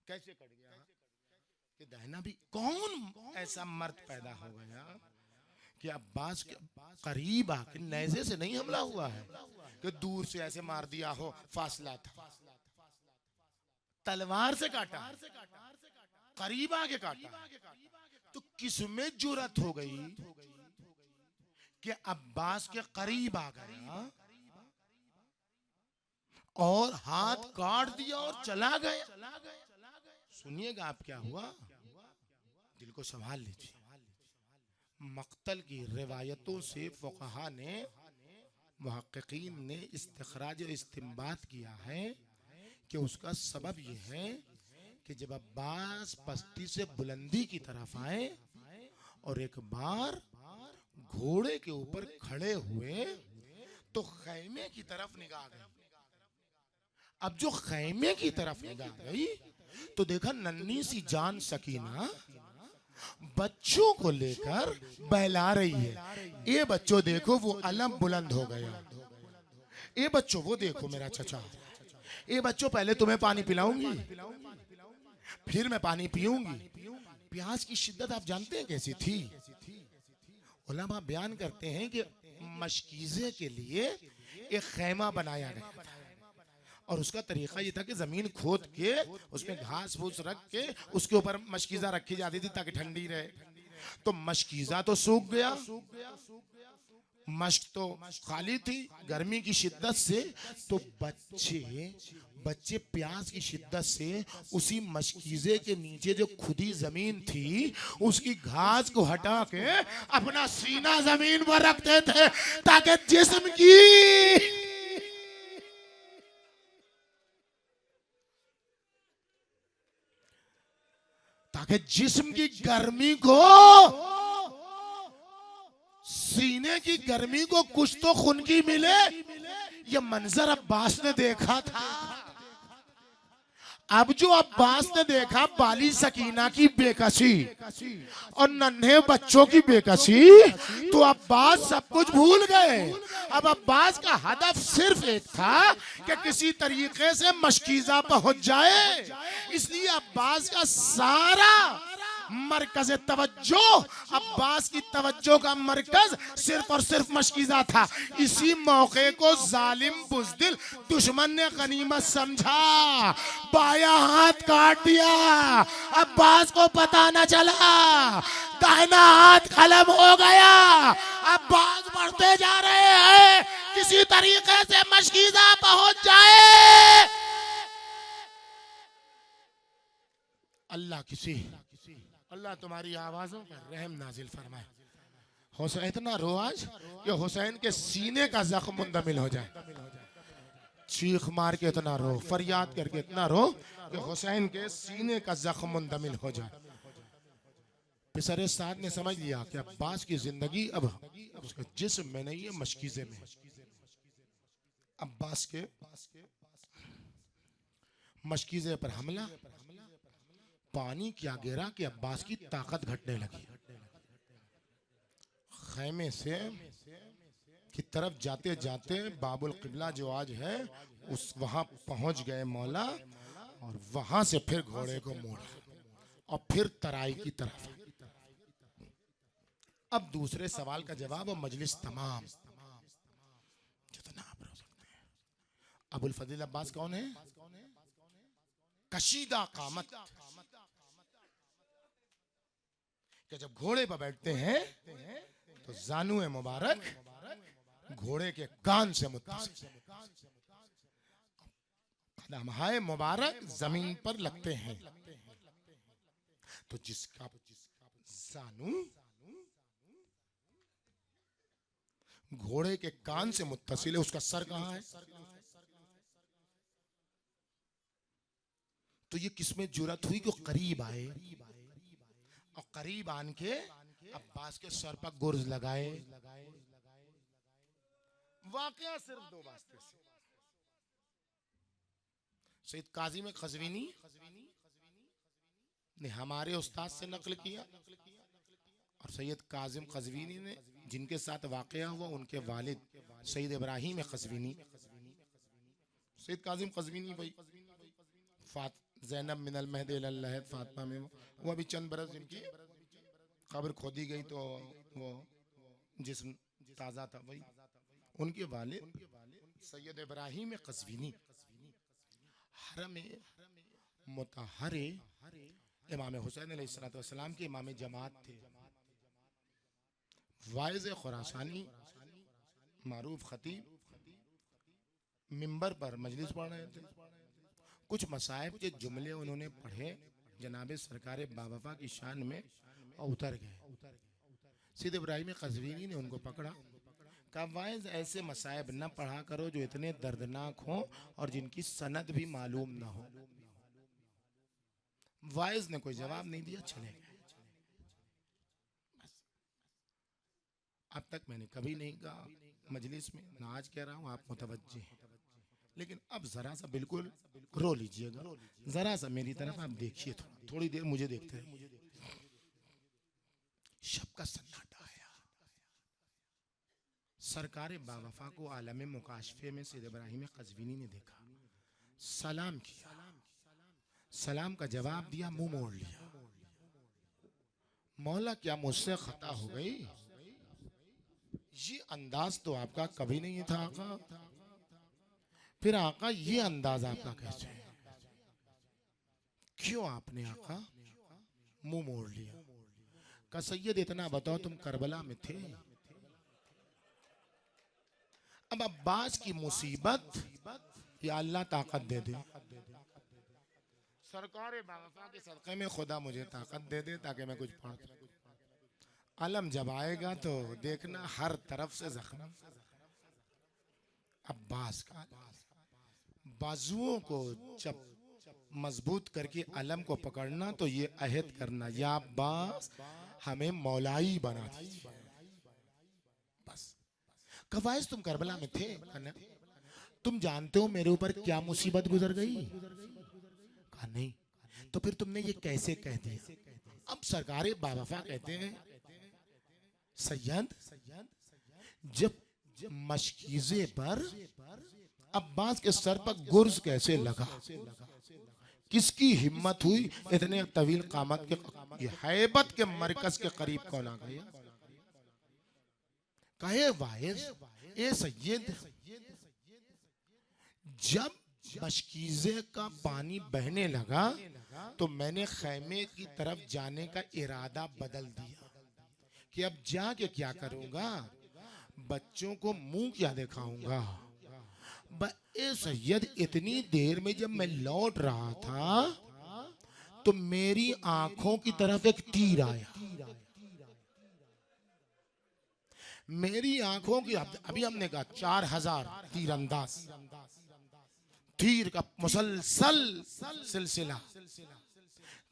कैसे कट गया कि दाहिना भी? कौन ऐसा मर्द पैदा हो गया कि अब्बास के करीब आके नेज़े से नहीं हमला हुआ है कि दूर से ऐसे मार दिया हो, फासला था, तलवार से काटा, करीब आके काटा। तो किसमें जुर्रत हो गई कि अब्बास के करीब आ गया और हाथ काट दिया और चला गया? सुनिएगा आप क्या हुआ, दिल को संभाल लीजिए। मक्तल की रिवायतों से फुक़हा ने, मुहक्किकीन ने इस्तिखराज इस्तिंबात किया है कि उसका सबब यह है कि जब अब्बास पस्ती से बुलंदी की तरफ आए और एक बार घोड़े के ऊपर खड़े हुए तो खैमे की तरफ निगाह गई। अब जो खैमे की तरफ निगाह गई तो देखा नन्ही सी जान सकीना बच्चों को लेकर बहला रही है। ये बच्चों देखो वो अलम बुलंद हो गया, ये बच्चों वो देखो मेरा चचा, ये बच्चों पहले तुम्हें पानी पिलाऊंगी, फिर मैं पानी पीऊंगी। प्यास की शिद्दत आप जानते हैं कैसी थी? उलमा बयान करते हैं कि मशकीज़े के लिए एक खैमा बनाया गया था और उसका तरीका ये था कि जमीन खोद के उसमें घास फूस रख के उसके ऊपर मशकीज़ा रखी जाती थी ताकि ठंडी रहे। तो मशकीज़ा तो सूख गया, मश्क तो खाली थी गर्मी की शिद्दत से, तो बच्चे प्यास की शिद्दत से उसी मशकीज़े के नीचे जो खुदी जमीन थी उसकी घास को हटा के अपना सीना जमीन पर रखते थे ताकि जिस्म की गर्मी को, सीने की गर्मी को कुछ तो खुनकी मिले। ये मंजर अब्बास ने देखा था। अब जो अब्बास ने देखा बाली सकीना की बेकसी और नन्हे बच्चों की बेकसी, तो अब्बास सब कुछ भूल गए। अब अब्बास का हदफ सिर्फ एक था कि किसी तरीके से मशकीज़ा पहुंच जाए। इसलिए अब्बास का सारा मरकज तवज्जो, अब्बास की तवज्जो का मरकज सिर्फ और सिर्फ मशकीज़ा था। इसी मौके को जालिम बुज़दिल दुश्मन ने गनीमत समझा, बाया हाथ काट दिया। अब्बास को पता न चला, दाहिना हाथ खलम हो गया। अब्बास बढ़ते जा रहे हैं, किसी तरीके से मशकीज़ा पहुंच जाए। अल्लाह तुम्हारी आवाजों पर रहम नाजिल फरमाए। हुसैन इतना रो आज कि हुसैन के सीने का जख्म मुंदमिल हो जाए। चीख मार के इतना रो, फरियाद करके इतना रो कि हुसैन के सीने का जख्म मुंदमिल हो जाए। पिसरे साद ने समझ लिया कि अब्बास की जिंदगी अब उसके जिस्म में नहीं है, मशकीज़े में। अब्बास के मशकीज़े पर हमला, पानी क्या गिरा कि अब्बास की ताकत घटने लगी। खैमे से की तरफ जाते जाते बाबुल किबला जो आज है उस वहां पहुंच गए मौला, और वहां से फिर घोड़े को मोड़ा और फिर तराई की तरफ। अब दूसरे सवाल का जवाब और मजलिस तमाम जितना आप रोक सकते हैं। अबुल फजील अब्बास कौन है? कशीदा कामत कि जब घोड़े पर बैठते हैं तो जानू मुबारक घोड़े के कान से मुत्तसिल, कदमहाए मुबारक जमीन पर लगते हैं। तो जिसका जानू घोड़े के कान से मुत्तसिल है, उसका सर कहां है? तो ये किसमें जुरत हुई कि करीब आए और करीब आन के अब्बास के सर पर गुर्ज लगाए। वाकया सिर्फ दो वास्ते से। सैयद काजिम खजवीनी ने हमारे उस्ताद से नकल किया, और सैयद काजिम खजवीनी ने जिनके साथ वाकया हुआ उनके वालिद सैयद इब्राहिम खजवीनी, सैयद काजिम खजवीनी भाई ज़ैनब मिनल महद इलल लहद फातिमा में वो अभी चंद बरस जिनकी कब्र खोदी गई तो वो जिस्म ताज़ा था भाई, उनके वालिद सैयद इब्राहिम कज़वीनी हरम मुतहरे इमाम हुसैन अलैहिस्सलाम के इमाम जमात थे। वाइज़ खुरासानी मारूफ खतीब मिंबर पर मजलिस पढ़ रहे थे। कुछ मसाइब के जुमले उन्होंने पढ़े जनाब सरकार बावफा की शान में और उतर गए। सैयद इब्राहिम कज़वीनी ने उनको पकड़ा, कहा वाइज़ ऐसे मसाइब न पढ़ा करो जो इतने दर्दनाक हों और जिनकी सनद भी मालूम ना हो। वाइज़ ने कोई जवाब नहीं दिया, चले गए। अब तक मैंने कभी नहीं कहा मजलिस में, ना आज कह रहा हूँ, आप मुतवज्जे हैं, लेकिन अब जरा सा बिल्कुल रो लीजिएगा, जरा सा मेरी तरफ आप देखिए, थोड़ी देर मुझे देखते हैं। शब का सन्नाटा आया, सरकार बावफा को आलम मुकाशफे में सैयद इब्राहिम कज़वीनी ने देखा, सलाम किया, सलाम का जवाब दिया, मुंह मोड़ लिया। मौला क्या मुझसे खता हो गई? ये अंदाज तो आपका कभी नहीं था आका। फिर आका ये अंदाज आपका कैसे है? क्यों आपने आका मुंह मोड़ लिया? का सैयद इतना बताओ, तुम करबला में थे, अब अब्बास की मुसीबत या अल्लाह ताकत दे दे, सरकार बावफा के सदक़े में खुदा मुझे ताकत दे दे ताकि मैं कुछ पढ़ सकूं। अलम जब आएगा तो देखना हर तरफ से जख्म। अब्बास का बाजुओं को जब मजबूत करके अलम को पकड़ना तो ये अहद करना, या अब्बास हमें मौलाई बना दीजिए। बस कवाइस तुम करबला में थे, तुम जानते हो मेरे ऊपर क्या मुसीबत गुजर गई? कहा नहीं। तो फिर तुमने ये कैसे कह दिया? अब सरकार बावफा कहते हैं सैयद जब मशकीज़े पर अब्बास के सर पर गुर्ज कैसे लगा, किसकी हिम्मत हुई इतने तवील कामत के हैबत के मरकज के करीब कौन आ गया? कहे वाइज ए सैयद, जब मशकीज़े का पानी बहने लगा तो मैंने खैमे की तरफ जाने का इरादा बदल दिया कि अब जाके क्या करूंगा, बच्चों को मुंह क्या दिखाऊंगा। ए सैयद इतनी देर में जब मैं लौट रहा था तो मेरी आंखों की तरफ एक तीर आया। मेरी आंखों की, अभी हमने कहा 4000 तीरंदाज, तीर का मुसलसल सिलसिला।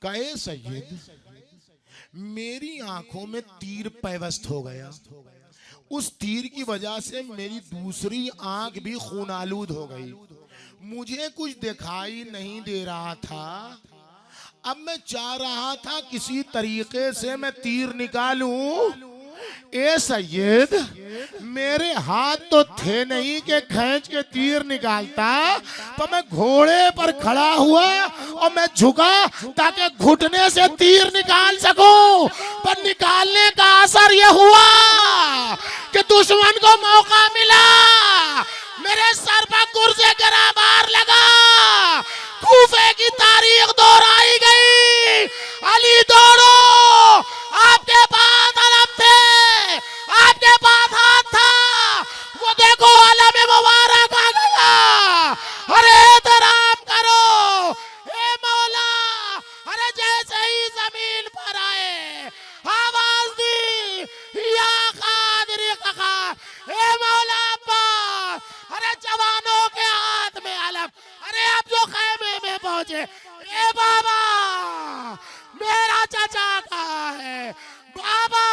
कहे सैयद मेरी आंखों में तीर पैवस्त हो गया, उस तीर की वजह से मेरी दूसरी आंख भी खून आलूद हो गई, मुझे कुछ दिखाई नहीं दे रहा था। अब मैं चाह रहा था किसी तरीके से मैं तीर निकालूं ए सैयद, मेरे हाथ तो थे नहीं कि खींच के तीर निकालता, तो मैं घोड़े पर खड़ा हुआ और मैं झुका ताकि घुटने से तीर निकाल सकूं। पर निकालने का असर यह हुआ कि दुश्मन को मौका मिला, मेरे सर पर गुर्जे गिरा, मार लगा। कूफे की तारीख दोहराई गई। अली दौड़ो, आपके पास अलम थे, आपके पास हाथ था, वो देखो अलम मुबारक आ गया। अरे एहतराम करो, हे मौला। अरे जैसे ही जमीन पर आए, आवाज दी, या कादिर कका, हे मौला अब्बास। अरे जवानों के हाथ में अलम। अरे अब जो खैमे में पहुंचे, ए बाबा, मेरा चाचा कहाँ है? बाबा,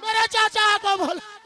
मेरे चाचा को बोला।